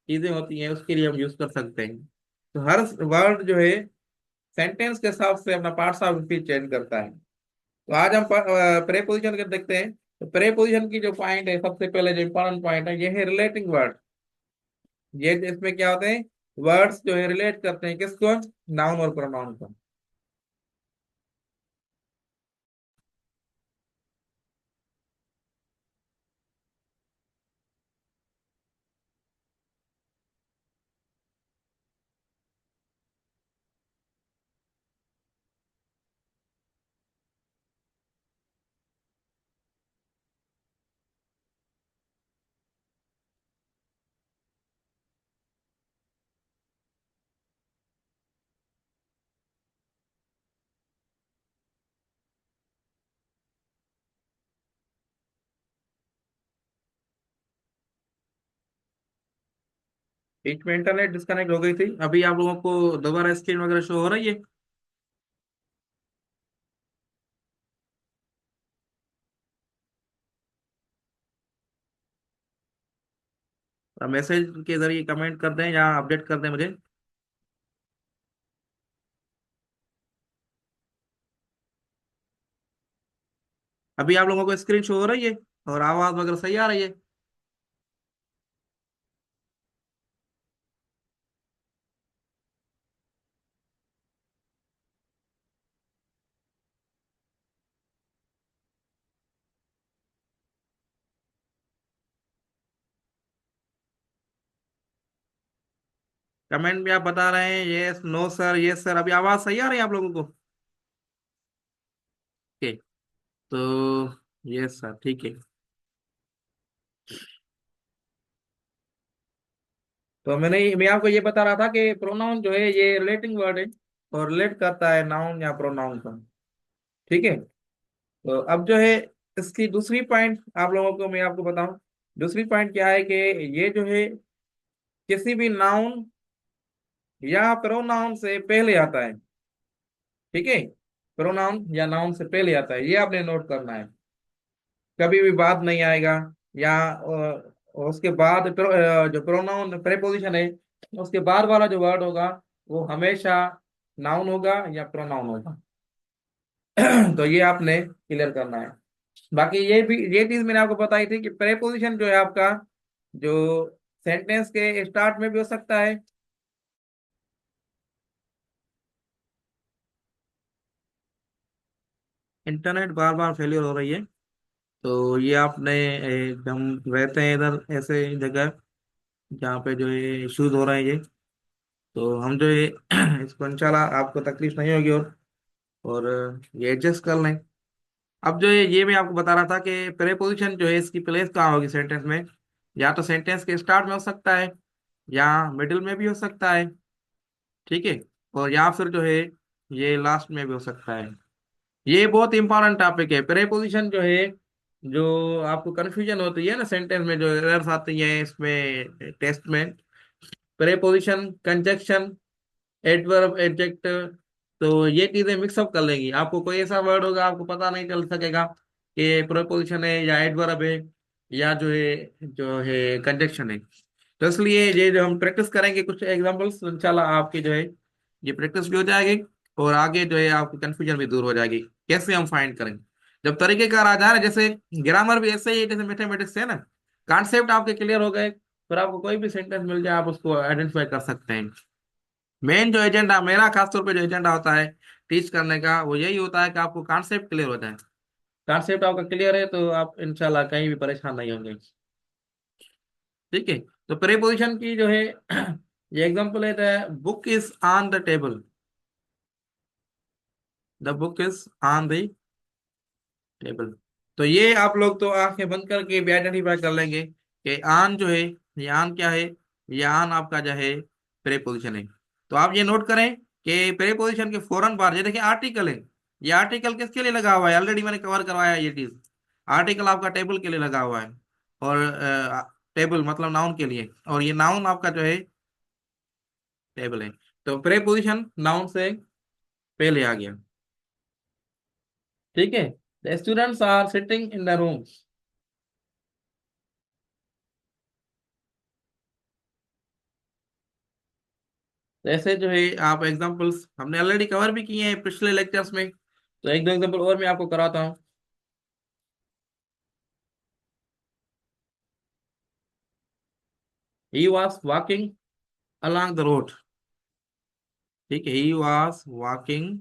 चीजें होती हैं उसके लिए हम यूज कर सकते हैं। तो हर वर्ड जो है सेंटेंस के हिसाब से अपना पार्ट्स ऑफ स्पीच चेंज करता है। तो आज हम प्रेपोजिशन के देखते हैं। तो प्रेपोजिशन की जो पॉइंट है, सबसे पहले जो इंपॉर्टेंट पॉइंट है, ये है रिलेटिंग वर्ड। ये इसमें क्या होते हैं, वर्ड्स जो है रिलेट करते हैं किसको, नाउन और प्रोनाउन को। बीच में इंटरनेट डिस्कनेक्ट हो गई थी, अभी आप लोगों को दोबारा स्क्रीन वगैरह शो हो रही है? मैसेज के जरिए कमेंट कर दें या अपडेट कर दें मुझे। अभी आप लोगों को स्क्रीन शो हो रही है और आवाज वगैरह सही आ रही है? कमेंट में आप बता रहे हैं yes, no sir, yes sir. अभी आवाज सही आ रही है आप लोगों को? ओके। तो यस सर, ठीक है। तो मैं आपको ये बता रहा था कि प्रोनाउन जो है ये रिलेटिंग वर्ड है और रिलेट करता है नाउन या प्रोनाउन को। ठीक है। तो अब जो है इसकी दूसरी पॉइंट आप लोगों को मैं आपको बताऊं। दूसरी पॉइंट क्या है कि ये जो है किसी भी नाउन या प्रोनाउन से पहले आता है। ठीक है। प्रोनाउन या नाउन से पहले आता है, ये आपने नोट करना है। कभी भी बाद नहीं आएगा, या उसके बाद जो प्रोनाउन प्रेपोजिशन है उसके बाद वाला जो वर्ड होगा वो हमेशा नाउन होगा या प्रोनाउन होगा। तो ये आपने क्लियर करना है। बाकी ये चीज मैंने आपको बताई थी कि प्रेपोजिशन जो है आपका, जो सेंटेंस के स्टार्ट में भी हो सकता है। इंटरनेट बार बार फेलियर हो रही है, तो ये आपने एकदम रहते हैं इधर ऐसे जगह जहाँ पे जो है इश्यूज हो रहे हैं ये। तो हम जो है इसको इंशाल्लाह आपको तकलीफ नहीं होगी, और ये एडजस्ट कर लें। अब जो है ये मैं आपको बता रहा था कि प्रेपोजिशन जो है इसकी प्लेस कहाँ होगी सेंटेंस में। या तो सेंटेंस के स्टार्ट में हो सकता है, या मिडिल में भी हो सकता है। ठीक है। और या फिर जो है ये लास्ट में भी हो सकता है। ये बहुत इंपॉर्टेंट टॉपिक है प्रेपोजिशन जो है। जो आपको कंफ्यूजन होती है ना सेंटेंस में, जो एरर्स आती हैं इसमें टेस्ट में, प्रेपोजिशन, कंजक्शन, एडवर्ब, एडजेक्ट, तो ये चीजें मिक्सअप कर लेंगी। आपको कोई ऐसा वर्ड होगा आपको पता नहीं चल सकेगा कि प्रीपोजिशन है या एडवर्ब है या जो है कंजक्शन है। तो इसलिए ये जो हम प्रैक्टिस करेंगे कुछ एग्जांपल्स, इंशाल्लाह आपकी जो है ये प्रैक्टिस भी हो जाएगी, और आगे जो है आपकी कंफ्यूजन भी दूर हो जाएगी। कैसे हम फाइंड करेंगे, जब तरीकेकार आ जाए ना, जैसे ग्रामर भी ऐसे ही है जैसे मैथमेटिक्स है ना, कॉन्सेप्ट आपके क्लियर हो गए, फिर आपको कोई भी सेंटेंस मिल जाए आप उसको आइडेंटिफाई कर सकते हैं। मेन जो एजेंडा मेरा खासतौर पे जो एजेंडा होता है टीच करने का, वो यही होता है कि आपको कॉन्सेप्ट क्लियर हो जाए। कॉन्सेप्ट आपका क्लियर है तो आप इंशाल्लाह कहीं भी परेशान नहीं होंगे। ठीक है। तो प्रीपोजिशन की जो है ये एग्जांपल लेता है, book is on the table, the book is on the table. तो ये आप लोग तो आंखें बंद करके भी आइडेंटिफाई कर लेंगे कि आन जो है, ये आन क्या है, ये आन आपका जो है प्रीपोजिशन है। तो आप ये नोट करें कि प्रीपोजिशन के फौरन बाद ये देखिए आर्टिकल है। ये आर्टिकल किसके लिए लगा हुआ है, ऑलरेडी मैंने कवर करवाया है ये चीज। आर्टिकल आपका टेबल के लिए लगा हुआ है, और टेबल मतलब नाउन के लिए, और ये नाउन आपका जो है टेबल है। तो प्रीपोजिशन नाउन से पहले आ गया। ठीक है। The students are sitting in the rooms. तो ऐसे जो है आप एग्जांपल्स हमने ऑलरेडी कवर भी किए हैं पिछले लेक्चर्स में, तो एक दो एग्जांपल और मैं आपको कराता हूँ। He was walking along the road। ठीक है, he was walking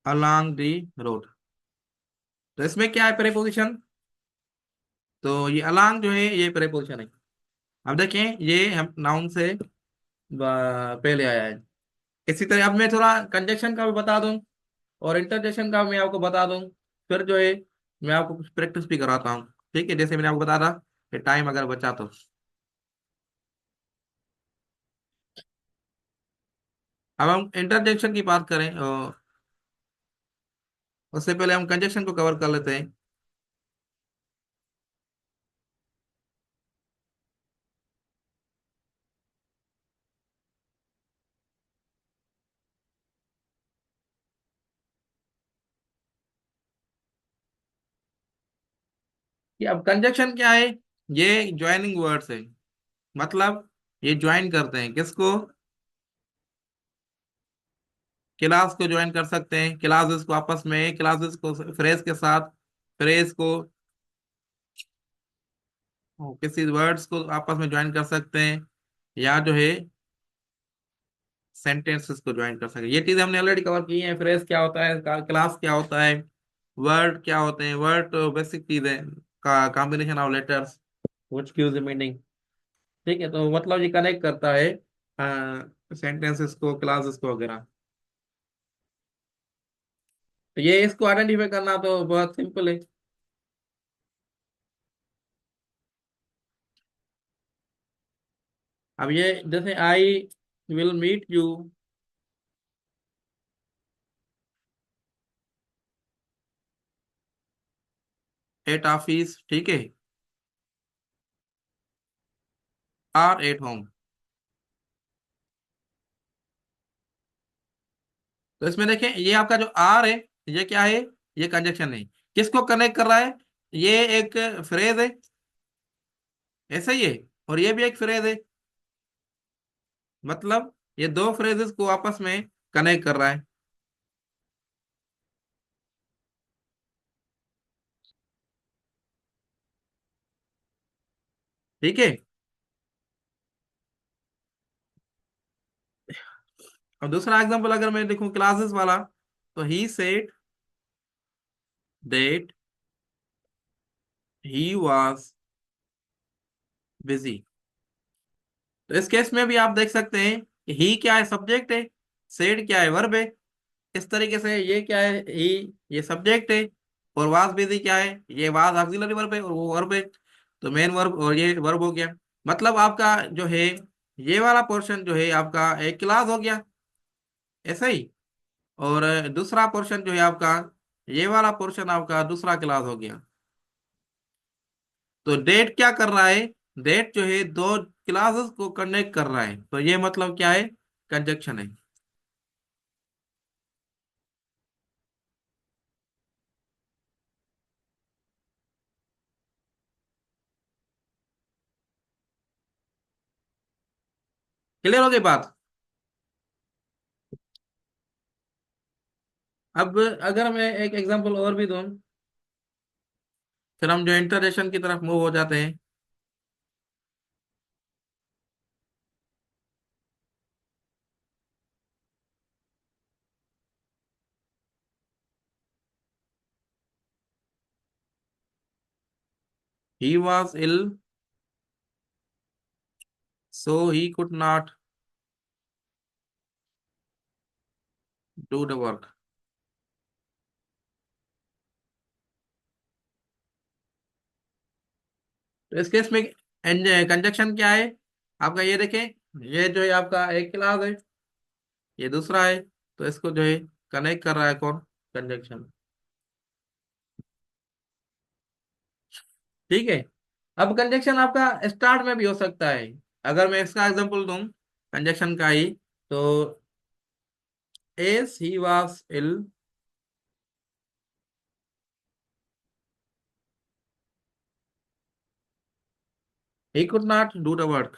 along the road। तो इसमें क्या है प्रेपोजिशन, तो ये along जो है ये प्रेपोजिशन है। अब देखें ये हम नाउन से पहले आया है। इसी तरह अब मैं थोड़ा कंजक्शन का भी बता दूं, और इंटरजेक्शन का मैं आपको बता दूं, फिर जो है मैं आपको कुछ प्रैक्टिस भी कराता हूँ। ठीक है, जैसे मैंने आपको बताया था कि टाइम अगर बचा तो। अब हम इंटरजेक्शन की बात करें, उससे पहले हम कंजक्शन को कवर कर लेते हैं। कि अब कंजक्शन क्या है, ये ज्वाइनिंग वर्ड्स है, मतलब ये ज्वाइन करते हैं किसको, क्लास को ज्वाइन कर सकते हैं, क्लासेस को आपस में, क्लासेस को फ्रेज के साथ, फ्रेज को किसी वर्ड्स को आपस में ज्वाइन कर सकते हैं, या जो है सेंटेंसेस को ज्वाइन कर सकते हैं। ये चीजें हमने ऑलरेडी कवर की है। फ्रेज क्या होता है, क्लास क्या होता है, वर्ड क्या होते हैं, वर्ड तो बेसिक चीज है का combination of letters which gives the meaning. ठीक है, तो मतलब ये कनेक्ट करता है सेंटेंसेस को, क्लासेस को वगैरह। तो ये इसको आइडेंटिफाई करना तो बहुत सिंपल है। अब ये जैसे I will meet you at office, ठीक है, आर एट होम। तो इसमें देखें ये आपका जो आर है, ये क्या है, ये कंजक्शन है, किसको कनेक्ट कर रहा है, ये एक फ्रेज है, ऐसा ही है, और ये भी एक फ्रेज है, मतलब ये दो फ्रेजेस को आपस में कनेक्ट कर रहा है। ठीक है। अब दूसरा एग्जांपल अगर मैं देखूं क्लासेस वाला, तो he said that he was busy. तो इस केस में भी आप देख सकते हैं कि ही क्या है, सब्जेक्ट है, सेड क्या है, वर्ब है। इस तरीके से ये क्या है, ही ये सब्जेक्ट है, और वाज बिजी क्या है, ये वाज ऑक्सिलरी वर्ब है और वो वर्ब है। तो मेन वर्ब और ये वर्ब हो गया। मतलब आपका जो है ये वाला पोर्शन जो है आपका एक क्लास हो गया, ऐसा ही, और दूसरा पोर्शन जो है आपका, ये वाला पोर्शन आपका दूसरा क्लास हो गया। तो डेट क्या कर रहा है, डेट जो है दो क्लासेस को कनेक्ट कर रहा है, तो ये मतलब क्या है, कंजक्शन है। क्लियर हो गई बात। अब अगर मैं एक एग्जांपल और भी दूं, फिर हम जो इंटरेक्शन की तरफ मूव हो जाते हैं। He was ill, so he could not do the work. तो इस केस में कंजक्शन क्या है आपका, ये देखें, ये जो है आपका एक क्लास है, ये दूसरा है, तो इसको जो है कनेक्ट कर रहा है कौन, कंजक्शन। ठीक है। अब कंजक्शन आपका स्टार्ट में भी हो सकता है। अगर मैं इसका एग्जांपल दूं कंजक्शन का ही, तो as he was ill, he could not do the work.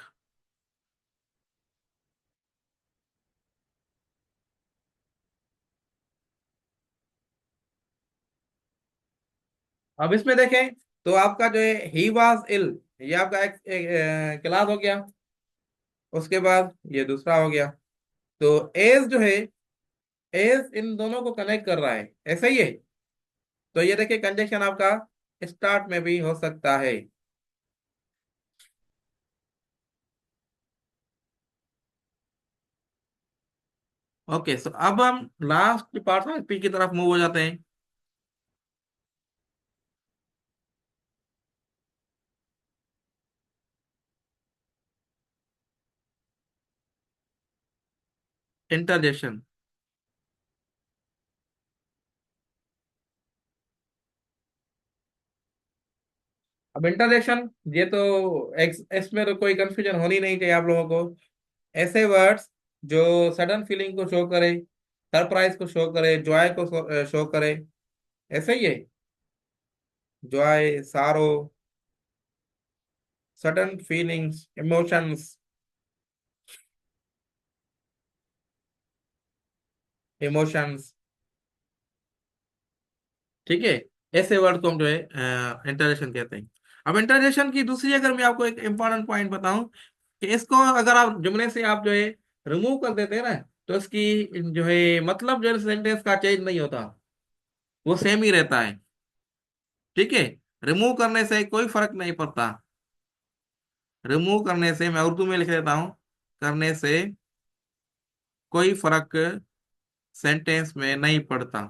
अब इसमें देखें तो आपका जो है ही वाज इल, ये आपका एक क्लास हो गया, उसके बाद ये दूसरा हो गया। तो एस जो है, एस इन दोनों को कनेक्ट कर रहा है, ऐसा ही है। तो ये देखिए कंजक्शन आपका स्टार्ट में भी हो सकता है। ओके, सो अब हम लास्ट पार्ट ऑफ स्पीच की तरफ मूव हो जाते हैं। इंटरजेक्शन। अब इंटरजेक्शन, ये तो इसमें तो कोई कंफ्यूजन होनी नहीं चाहिए आप लोगों को। ऐसे वर्ड्स जो सडन फीलिंग को शो करे, सरप्राइज को शो करे, जॉय को शो करे, ऐसे ही है। जॉय, सारो, सडन फीलिंग्स, इमोशंस, इमोशंस। ठीक है, ऐसे वर्ड को हम जो है इंटरजेक्शन कहते हैं। अब इंटरजेक्शन की दूसरी, अगर मैं आपको एक इंपॉर्टेंट पॉइंट बताऊं, कि इसको अगर आप जुमले से आप जो है रिमूव कर देते हैं ना, तो इसकी जो है मतलब जो है सेंटेंस का चेंज नहीं होता, वो सेम ही रहता है। ठीक है, रिमूव करने से कोई फर्क नहीं पड़ता। रिमूव करने से, मैं उर्दू में लिख देता हूं, करने से कोई फर्क सेंटेंस में नहीं पड़ता।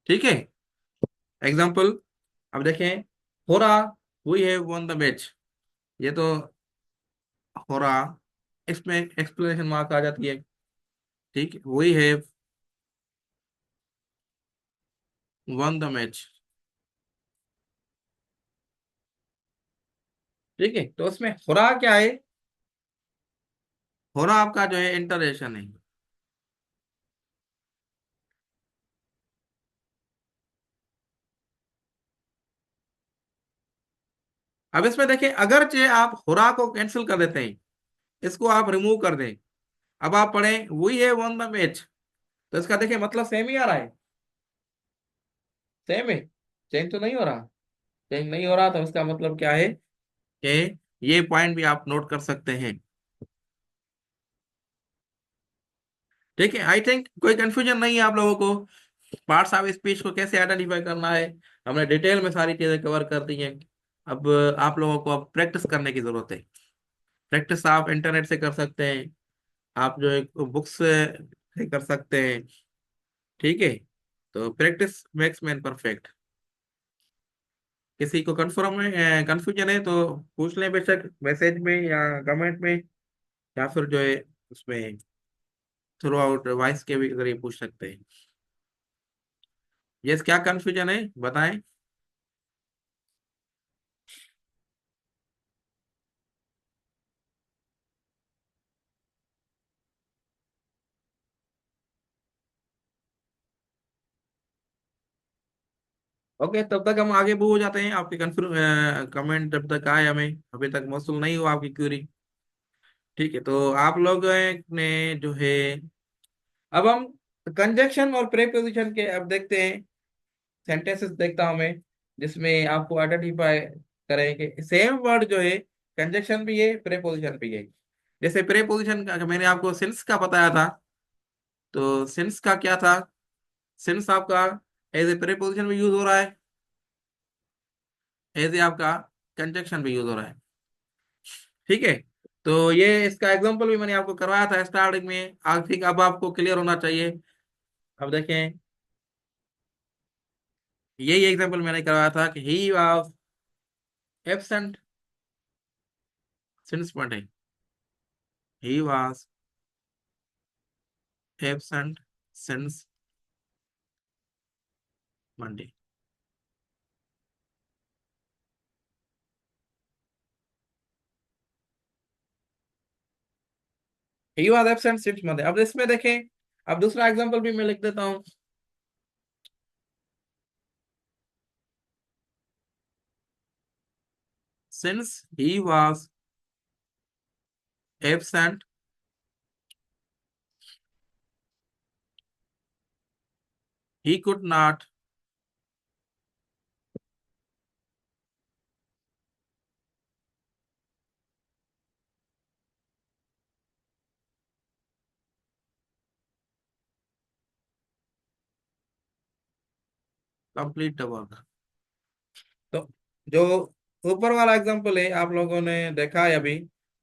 ठीक है। एग्जाम्पल, अब देखें, हो रहा, we have won the match, ये तो हो रहा, इसमें एक्सप्लेनेशन मार्क आ जाती है। ठीक, we have won the match. ठीक है, तो उसमें हो रहा क्या है, हो रहा आपका जो है इंटरेक्शन है। अब इसमें देखिए, अगर चाहे आप हुरा को कैंसिल कर देते हैं, इसको आप रिमूव कर दें, अब आप पढ़ें we have won the match, तो इसका देखिए मतलब सेम ही आ रहा है, सेम है, चेंज तो नहीं हो रहा। चेंज नहीं हो रहा, तो इसका मतलब क्या है कि ये पॉइंट भी आप नोट कर सकते हैं। ठीक है, आई थिंक कोई कंफ्यूजन नहीं है आप लोगों को। पार्ट्स ऑफ स्पीच को कैसे आइडेंटिफाई करना है, हमने डिटेल में सारी चीजें कवर कर दी हैं। अब आप लोगों को अब प्रैक्टिस करने की जरूरत है। प्रैक्टिस आप इंटरनेट से कर सकते हैं, आप जो है बुक्स से कर सकते हैं। ठीक है, तो प्रैक्टिस मेक्स मैन परफेक्ट। किसी को कंफर्म है, कंफ्यूजन है, तो पूछ लें बेशक, मैसेज में या कमेंट में, या फिर जो है उसमें थ्रू आउट वॉइस के भी जरिए पूछ सकते हैं। यस, क्या कंफ्यूजन है बताएं। ओके, तब तक हम आगे मूव हो जाते हैं। आपके कंफ्यूज कमेंट जब तक आए हमें, अभी तक मौसूल नहीं हुआ आपकी क्यूरी। ठीक है, तो आप लोग ने जो है, अब हम कंजक्शन और प्रेपोजिशन के अब देखते हैं। सेंटेंसेस देखता हूं मैं, जिसमें आपको आइडेंटिफाई करेंगे सेम वर्ड जो है, कंजक्शन भी है, प्रेपोजिशन भी है। जैसे प्रेपोजिशन का मैंने आपको सिंस का बताया था, तो सिंस का क्या था? सिंस आपका एज ए प्रेपोजिशन भी यूज हो रहा है, एज ए आपका कंजक्शन भी यूज हो रहा है। ठीक है, तो ये इसका एग्जांपल भी मैंने आपको करवाया था स्टार्टिंग में। आई थिंक अब आपको क्लियर होना चाहिए। अब देखें, यही एग्जांपल मैंने करवाया था कि he was absent since Monday. He was absent since Monday. He was absent since Monday. अब इसमें देखें, अब दूसरा एग्जांपल भी मैं लिख देता हूं। Since he was absent he could not complete the work। तो जो ऊपर वाला एग्जांपल है आप लोगों ने देखा है अभी,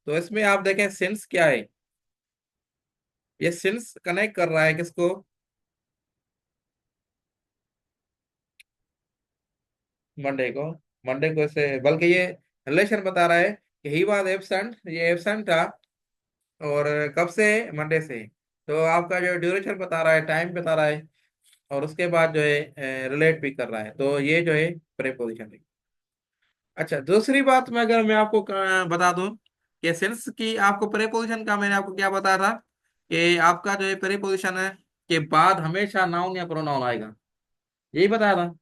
तो इसमें आप देखें सिंस क्या है। ये सिंस कनेक्ट कर रहा है किसको? मंडे को। मंडे को से, बल्कि ये रिलेशन बता रहा है कि ही वाज एब्सेंट, ये एब्सेंट था, और कब से? मंडे से। तो आपका जो ड्यूरेशन बता रहा है, टाइम बता रहा है, और उसके बाद जो है रिलेट भी कर रहा है, तो ये जो है प्रेपोजिशन है। अच्छा, दूसरी बात में अगर मैं आपको बता दूं कि सिंस की आपको प्रेपोजिशन का मैंने आपको क्या बताया था, कि आपका जो है प्रेपोजिशन है के बाद हमेशा नाउन या प्रोनाउन आएगा, यही बताया था।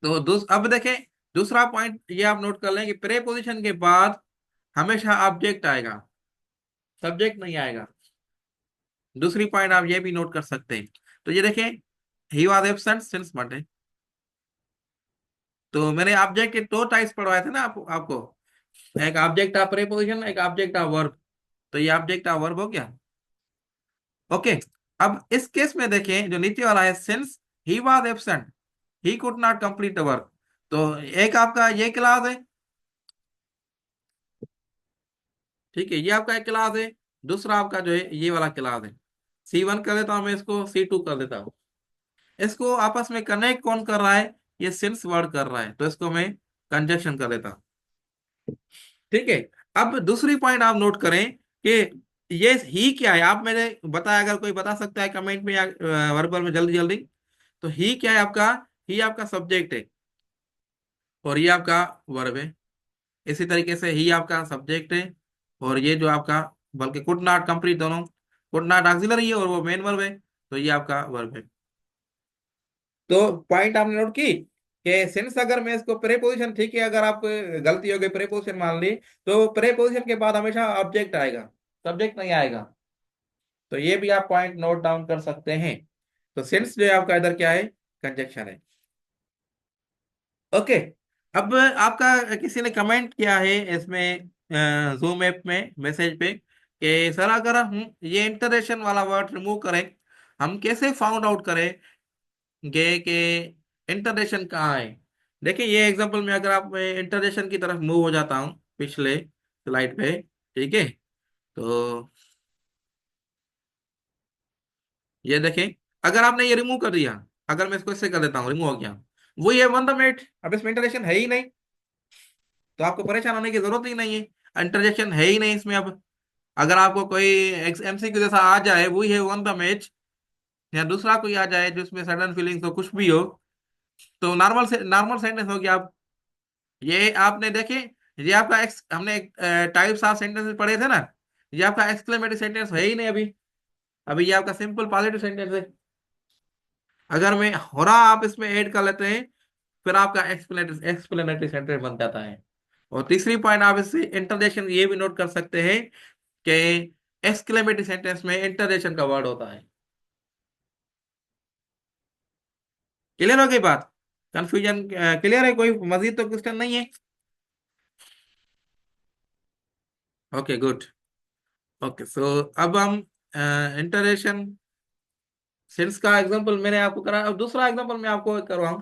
तो अब देखें, दूसरा पॉइंट ये आप नोट कर लें कि प्रेपोजिशन के बाद हमेशा ऑब्जेक्ट आएगा, सब्जेक्ट नहीं आएगा। दूसरी पॉइंट आप ये भी नोट कर सकते हैं। तो ये देखें, he was absent since Monday. तो मैंने ऑब्जेक्ट के दो टाइप्स पढ़वाए थे ना आपको, एक ऑब्जेक्ट ऑफ प्रेपोजिशन, एक ऑब्जेक्ट ऑफ वर्ब। तो ये ऑब्जेक्ट ऑफ वर्ब हो गया। ओके, अब इस केस में देखें, जो नीचे वाला है, since he was absent he could not complete the work. तो एक आपका ये क्लास है, ठीक है, ये आपका एक क्लास है। दूसरा आपका जो है ये वाला क्लास है। C1 कर देता हूं मैं, इसको C2 कर देता हूं। इसको आपस में कनेक्ट कौन कर रहा है? ये सिंस वर्ड कर रहा है, तो इसको मैं कंजक्शन कर देता हूं। ठीक है, अब दूसरी पॉइंट आप नोट करें कि ये ही क्या है। आप मैंने बताया, अगर कोई बता सकता है कमेंट में या वर्बल में, जल्दी जल्दी। तो ही क्या है आपका? ही आपका सब्जेक्ट है, और ये आपका वर्ब है। इसी तरीके से ही आपका सब्जेक्ट है, और ये जो आपका, बल्कि कुड नॉट कंप्लीट, दोनों कुड नॉट ऑक्सिलरी है और वो मेन वर्ब है, तो ये आपका वर्ब है। तो पॉइंट आपने नोट की कि सिंस अगर मैं इसको प्रेपोजिशन, ठीक है, अगर आप गलती हो गई प्रेपोजिशन मान ली, तो प्रेपोजिशन के बाद हमेशा ऑब्जेक्ट आएगा, सब्जेक्ट नहीं आएगा। तो ये भी आप पॉइंट नोट डाउन कर सकते हैं। तो सिंस जो है आपका इधर क्या है? कंजक्शन है। ओके, अब आपका किसी ने कमेंट किया है इसमें, जूम ऐप में मैसेज पे, कि सर अगर हम ये इंटरेक्शन वाला वर्ड रिमूव करें, हम कैसे फाउंड आउट करेंगे कि इंटरेक्शन कहाँ है? देखिए, ये एग्जांपल में अगर आप, मैं इंटरेक्शन की तरफ मूव हो जाता हूँ पिछले स्लाइड पे, ठीक है, तो ये देखें, अगर आपने ये रिमूव कर दिया, अगर मैं इसको इससे कर देता हूँ, रिमूव हो गया, वो ये वन द मेट, अब इसमें इंटरेक्शन है ही नहीं, तो आपको परेशान होने की जरूरत ही नहीं है, इंटरजेक्शन है ही नहीं इसमें। अब अगर आपको कोई MCQ जैसा आ जाए, वही है वन द मैच, या दूसरा कोई आ जाए जिसमें सडन फीलिंग्स हो, कुछ भी हो, तो नॉर्मल से नॉर्मल सेंटेंस हो गया। आप ये आपने देखे, ये आपका हमने टाइप्स ऑफ सेंटेंसेस पढ़े थे ना, ये आपका एक्सक्लेमेटरी सेंटेंस है ही नहीं अभी। अभी ये आपका सिंपल पॉजिटिव सेंटेंस है। अगर मैं हो रहा आप इसमें ऐड कर लेते हैं, फिर आपका एक्सप्लेनेटरी एक्सप्लेनेटरी सेंटेंस बन जाता है। और तीसरी पॉइंट आप इससे इंटरजेक्शन ये भी नोट कर सकते हैं कि एक्सक्लेमेटरी सेंटेंस में इंटरजेक्शन का वर्ड होता है। क्लियर हो गई बात? कंफ्यूजन क्लियर है? कोई मजीद तो क्वेश्चन नहीं है? Okay good. ओके सो अब हम इंटरेक्शन सेल्स का एग्जांपल मैंने आपको करा, अब दूसरा एग्जांपल मैं आपको करवाऊं।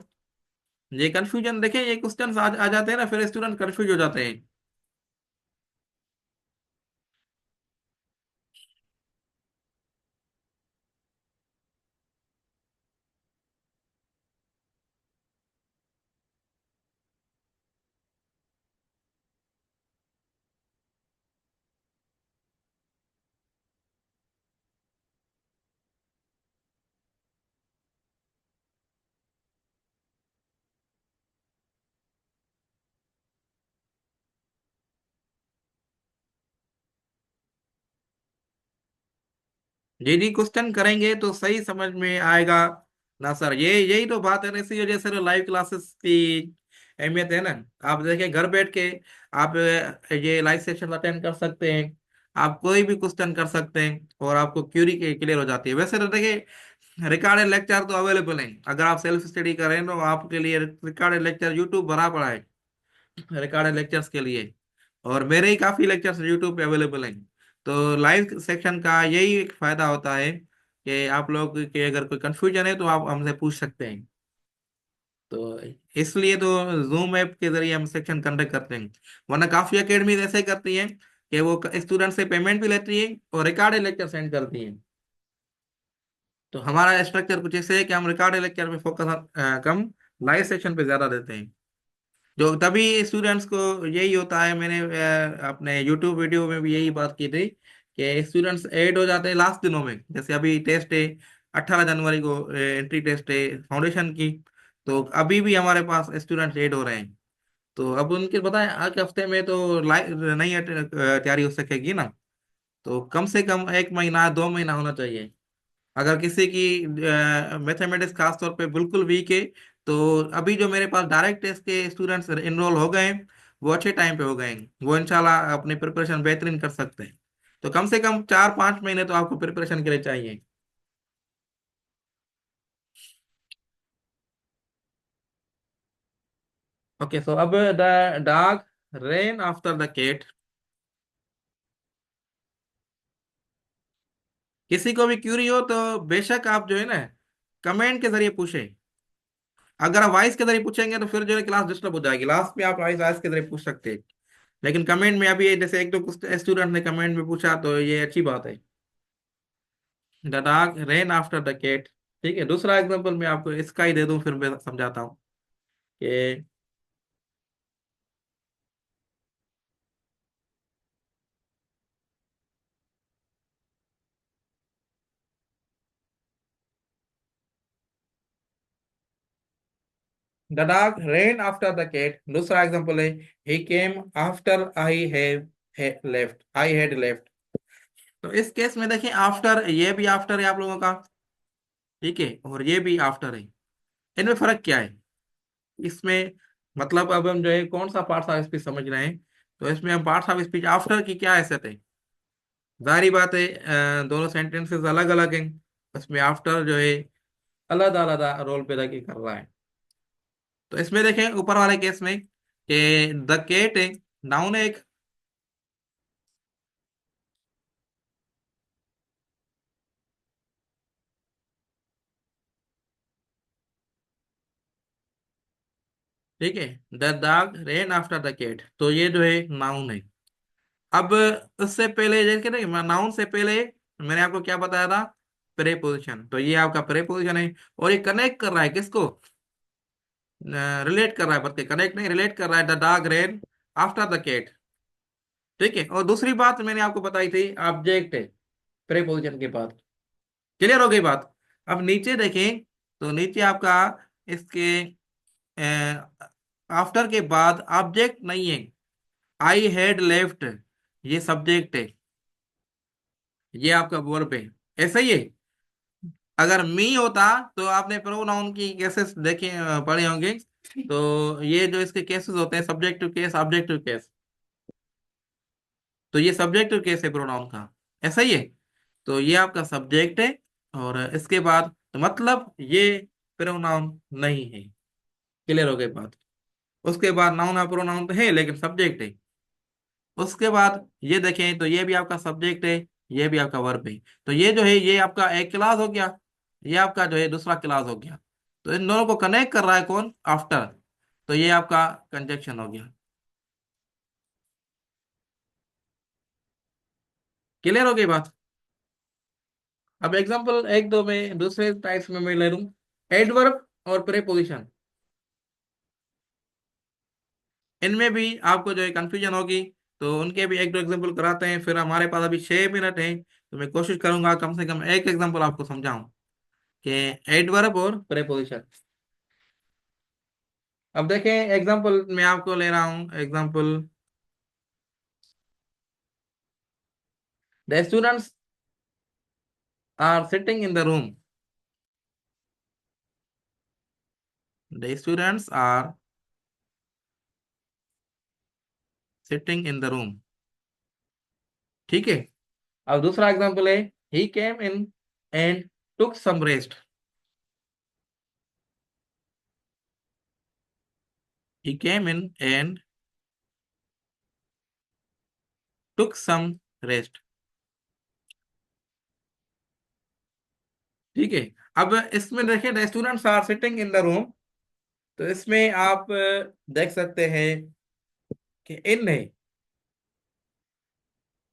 ये कंफ्यूजन देखें, ये क्वेश्चन आ जाते हैं ना, फिर स्टूडेंट कंफ्यूज हो जाते हैं। जी जी, क्वेश्चन करेंगे तो सही समझ में आएगा ना सर। ये यही तो बात है ना, इसी वजह से लाइव क्लासेस की अहमियत है ना। आप देखिए घर बैठ के आप ये लाइव सेशन अटेंड कर सकते हैं, आप कोई भी क्वेश्चन कर सकते हैं और आपको क्यूरी क्लियर हो जाती है। वैसे तो देखिए रिकॉर्डेड लेक्चर तो अवेलेबल है, अगर आप सेल्फ स्टडी करें तो आपके लिए रिकॉर्डेड लेक्चर यूट्यूब भरा पड़ा है रिकॉर्डेड लेक्चर्स के लिए। और मेरे ही काफी लेक्चर्स यूट्यूब पे अवेलेबल हैं। तो लाइव सेक्शन का यही एक फायदा होता है कि आप लोग के अगर कोई कंफ्यूजन है तो आप हमसे पूछ सकते हैं। तो इसलिए तो जूम ऐप के जरिए हम सेक्शन कंडक्ट करते हैं। वरना काफी एकेडमी ऐसे करती हैं कि वो स्टूडेंट से पेमेंट भी लेती है और रिकॉर्डेड लेक्चर सेंड करती हैं। तो हमारा स्ट्रक्चर कुछ ऐसे है कि हम रिकॉर्डेड लेक्चर में फोकस कम, लाइव सेक्शन पे ज्यादा देते हैं। जो तभी स्टूडेंट्स को यही होता है, मैंने अपने यूट्यूब वीडियो में भी यही बात की थी कि स्टूडेंट्स ऐड हो जाते हैं लास्ट दिनों में। जैसे अभी टेस्ट है 18 जनवरी को, एंट्री टेस्ट है फाउंडेशन की। तो अभी भी हमारे पास स्टूडेंट्स ऐड हो रहे हैं। तो अब उनके बताएं आज के हफ्ते में तो नहीं तैयारी हो सकेगी ना। तो कम से कम 1 महीना 2 महीना होना चाहिए। अगर किसी की मैथमेटिक्स खास तौर पे बिल्कुल वीक है, तो अभी जो मेरे पास डायरेक्ट टेस्ट के स्टूडेंट्स इनरोल हो गए हैं, वो अच्छे टाइम पे हो गए हैं, वो इंशाल्लाह अपनी प्रिपरेशन बेहतरीन कर सकते हैं। तो कम से कम 4-5 महीने तो आपको प्रिपरेशन के लिए चाहिए। ओके सो अब the dog ran after the cat. किसी को भी क्यूरी हो तो बेशक आप जो है ना कमेंट के जरिए पूछें। अगर आप वॉइस के जरिए पूछेंगे तो फिर जो है क्लास डिस्टर्ब हो जाएगी। लास्ट में आप वॉइस वॉइस के जरिए पूछ सकते हैं, लेकिन कमेंट में अभी जैसे एक दो स्टूडेंट ने कमेंट में पूछा तो ये अच्छी बात है। The dog ran after the cat. ठीक है, दूसरा एग्जांपल मैं आपको इसका ही दे दूं, फिर मैं समझाता हूँ कि the dog ran after the cat. दूसरा एग्जांपल है he came after I had left. तो इस केस में देखिए आफ्टर, ये भी आफ्टर है आप लोगों का, ठीक है, और ये भी आफ्टर है। इनमें फर्क क्या है इसमें? मतलब अब हम जो है कौन सा पार्ट्स ऑफ स्पीच समझ रहे हैं। तो इसमें हम पार्ट्स ऑफ स्पीच आफ्टर की क्या हैसियत है? जाहिर बात है दोनों सेंटेंसेस अलग अलग हैं, उसमें आफ्टर जो है अलग अलग रोल पैदा की कर रहा है। तो इसमें देखें ऊपर वाले केस में कि द केट है, नाउन है एक, ठीक है। The dog ran after the cat, तो ये जो है नाउन है। अब उससे पहले जैसे ना नाउन से पहले मैंने आपको क्या बताया था? प्रेपोजिशन। तो ये आपका प्रेपोजिशन है और ये कनेक्ट कर रहा है किसको? रिलेट कर रहा है, बल्कि कनेक्ट नहीं, रिलेट कर रहा है। The dog ran after the cat, ठीक है। और दूसरी बात मैंने आपको बताई थी ऑब्जेक्ट है प्रेपोजिशन के बाद। क्लियर हो गई बात? अब नीचे देखें तो नीचे आपका इसके आफ्टर के बाद ऑब्जेक्ट नहीं है, आई हैड लेफ्ट ये सब्जेक्ट है, ये आपका वर्ब है। ऐसा ही है। अगर मी होता तो आपने प्रोनाउन की केसेस देखे पढ़े होंगे। तो ये जो इसके केसेस होते हैं, सब्जेक्टिव केस, ऑब्जेक्टिव केस, तो ये सब्जेक्टिव केस है प्रोनाउन का, ऐसा ही है। तो ये आपका सब्जेक्ट है, और इसके बाद तो मतलब ये प्रोनाउन नहीं है। क्लियर हो गई बात? उसके बाद नाउन और प्रोनाउन तो है लेकिन सब्जेक्ट है। उसके बाद ये देखें तो ये भी आपका सब्जेक्ट है, ये भी आपका वर्ब है। तो ये जो है ये आपका एक क्लास हो गया, ये आपका जो है दूसरा क्लास हो गया। तो इन दोनों को कनेक्ट कर रहा है कौन? आफ्टर। तो ये आपका कंजक्शन हो गया। क्लियर हो गई बात? अब एग्जांपल एक दो में दूसरे टाइप्स में मैं ले लूं, एडवर्ब और प्रीपोजिशन। इनमें भी आपको जो है कंफ्यूजन होगी, तो उनके भी एक दो एग्जांपल कराते हैं। फिर हमारे पास अभी 6 मिनट है, तो मैं कोशिश करूंगा कम से कम एक एग्जांपल आपको समझाऊं कि एडवर्ब और प्रीपोजिशन। अब देखें एग्जांपल मैं आपको ले रहा हूं example, the students are sitting in the room. The students are sitting in the room. ठीक है। अब दूसरा एग्जांपल है, he came in and took some rest. He came in and took some rest. ठीक है। अब इसमें देखिए the students are sitting in the room, तो इसमें आप देख सकते हैं कि इन है,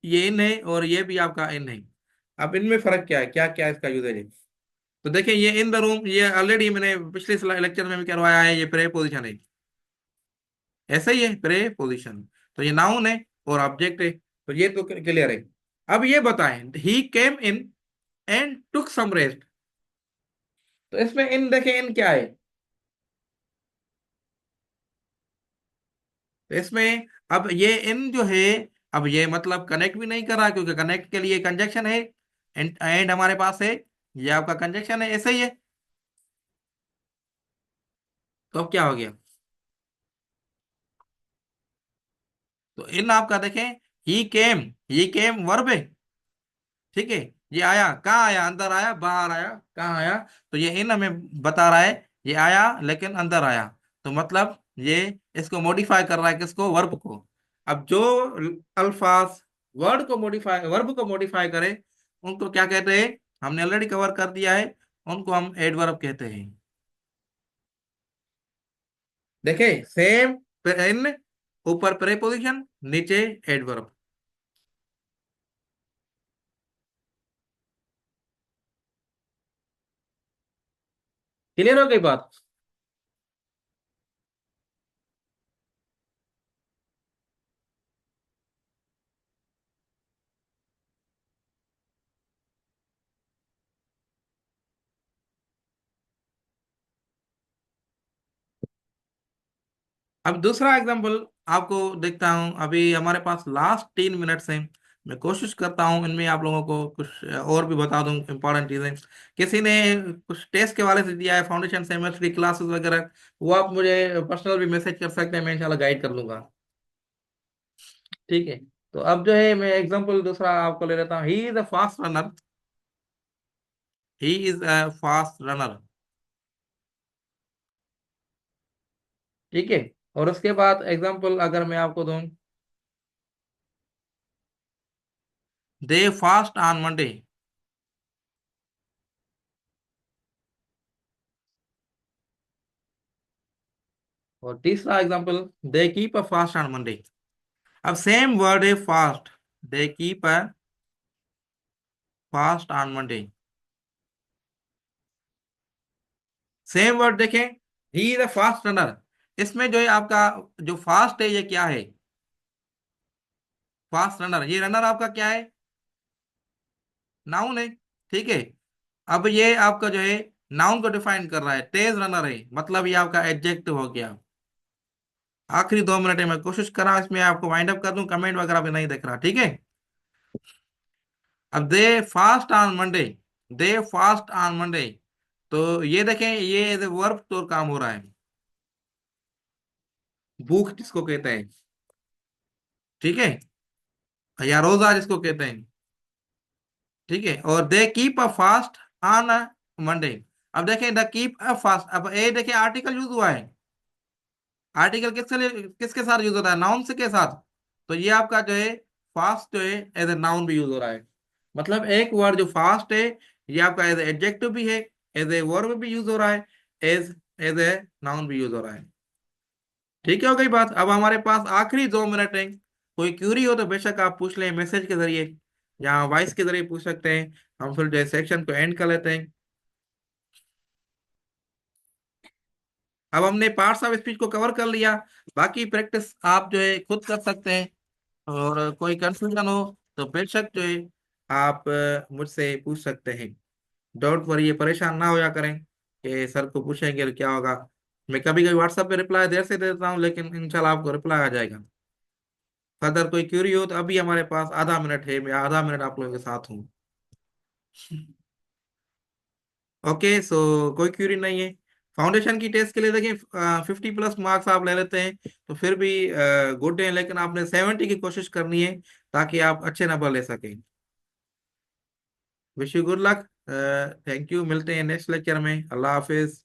ये इन है और ये भी आपका इन है। अब इनमें फर्क क्या है, क्या क्या इसका यूजेज है? तो देखिए ये इन द रूम, ये ऑलरेडी मैंने पिछले लेक्चर में भी करवाया है, ये प्रे पोजिशन है, ऐसा ही है प्रे पोजिशन। तो ये नाउन है और ऑब्जेक्ट है, तो ये तो क्लियर है। अब ये बताएं, ही came in and took some rest, तो इसमें इन देखें इन क्या है? तो इसमें अब ये इन जो है, अब ये मतलब कनेक्ट भी नहीं कर रहा, क्योंकि कनेक्ट के लिए कंजक्शन है, एंड हमारे पास है, ये आपका कंजक्शन है, ऐसा ही है। तो अब क्या हो गया? तो इन आपका देखें, ही केम वर्ब है, ठीक है। ये आया कहाँ आया? अंदर आया, बाहर आया, कहाँ आया? तो ये इन हमें बता रहा है ये आया लेकिन अंदर आया, तो मतलब ये इसको मॉडिफाई कर रहा है, किसको? वर्ब को। अब जो अल्फाज वर्ब को मॉडिफाई करे उनको क्या कहते हैं? हमने ऑलरेडी कवर कर दिया है, उनको हम एडवर्ब कहते हैं। देखे सेम, इन ऊपर प्रेपोजिशन, नीचे एडवर्ब। क्लियर हो गई बात? अब दूसरा एग्जांपल आपको देखता हूं, अभी हमारे पास लास्ट 3 मिनट्स हैं। मैं कोशिश करता हूं इनमें आप लोगों को कुछ और भी बता दूं इंपॉर्टेंट चीजें। किसी ने कुछ टेस्ट के वाले से दिया है, फाउंडेशन सेमेस्ट्री क्लासेस वगैरह, वो आप मुझे पर्सनल भी मैसेज कर सकते हैं, मैं इंशाल्लाह गाइड कर लूंगा। ठीक है। तो अब जो है मैं एग्जांपल दूसरा आपको ले लेता हूँ, ही is a fast runner. He is a fast runner. ठीक है। और उसके बाद एग्जांपल अगर मैं आपको दूं, दे फास्ट ऑन मंडे। और तीसरा example, they keep a fast on Monday. अब सेम वर्ड है fast, they keep a fast on Monday. Same word देखें, he is a fast runner. इसमें जो है आपका जो फास्ट है ये क्या है? फास्ट रनर, ये रनर आपका क्या है? नाउन है। ठीक है। अब ये आपका जो है नाउन को डिफाइन कर रहा है, तेज रनर है, मतलब ये आपका एडजेक्टिव हो गया। आखिरी 2 मिनट है, मैं कोशिश कर रहा हूं इसमें आपको वाइंड अप कर दूं, कमेंट वगैरह भी नहीं दिख रहा, ठीक है। अब they fast on Monday, they fast on Monday. तो ये देखें, ये एज ए वर्ब तो काम हो रहा है। भूख जिसको कहते हैं, ठीक है, या रोजा जिसको कहते हैं, ठीक है। और दे keep a fast on Monday. अब देखें द कीप अ फास्ट, अब ए देखें आर्टिकल यूज हुआ है। आर्टिकल किसके साथ यूज होता है, नाउन से के साथ। तो ये आपका जो है फास्ट जो है एज ए नाउन भी यूज हो रहा है। मतलब एक वर्ड जो फास्ट है, ये आपका एज एडजेक्टिव भी है, एज ए वर्ब भी यूज हो रहा है, एज एज ए नाउन भी यूज हो रहा है। ठीक है, हो गई बात। अब हमारे पास आखिरी 2 मिनट है। कोई क्यूरी हो तो बेशक आप पूछ लें मैसेज के जरिए या वॉइस के जरिए पूछ सकते हैं। हम फिर जो सेक्शन को एंड कर लेते हैं। अब हमने पार्ट्स ऑफ स्पीच को कवर कर लिया। बाकी प्रैक्टिस आप जो है खुद कर सकते हैं। और कोई कंफ्यूजन हो तो बेशक जो है आप मुझसे पूछ सकते हैं। डोंट वरी, ये परेशान ना होया करें कि सर को पूछेंगे तो क्या होगा। मैं कभी कभी व्हाट्सएप पे रिप्लाई देर से देता हूँ, लेकिन इंशाल्लाह आपको रिप्लाई आ जाएगा। अगर कोई क्यूरी हो तो अभी हमारे पास आधा मिनट है, मैं आधा मिनट आप लोगों के साथ हूँ। ओके, सो कोई क्यूरी नहीं है। फाउंडेशन की टेस्ट के लिए देखें 50+ मार्क्स आप ले लेते हैं तो फिर भी गुड है, लेकिन आपने 70 की कोशिश करनी है ताकि आप अच्छे नंबर ले सकें। Wish you good luck. Thank you, मिलते हैं नेक्स्ट लेक्चर में। अल्लाह हाफिज।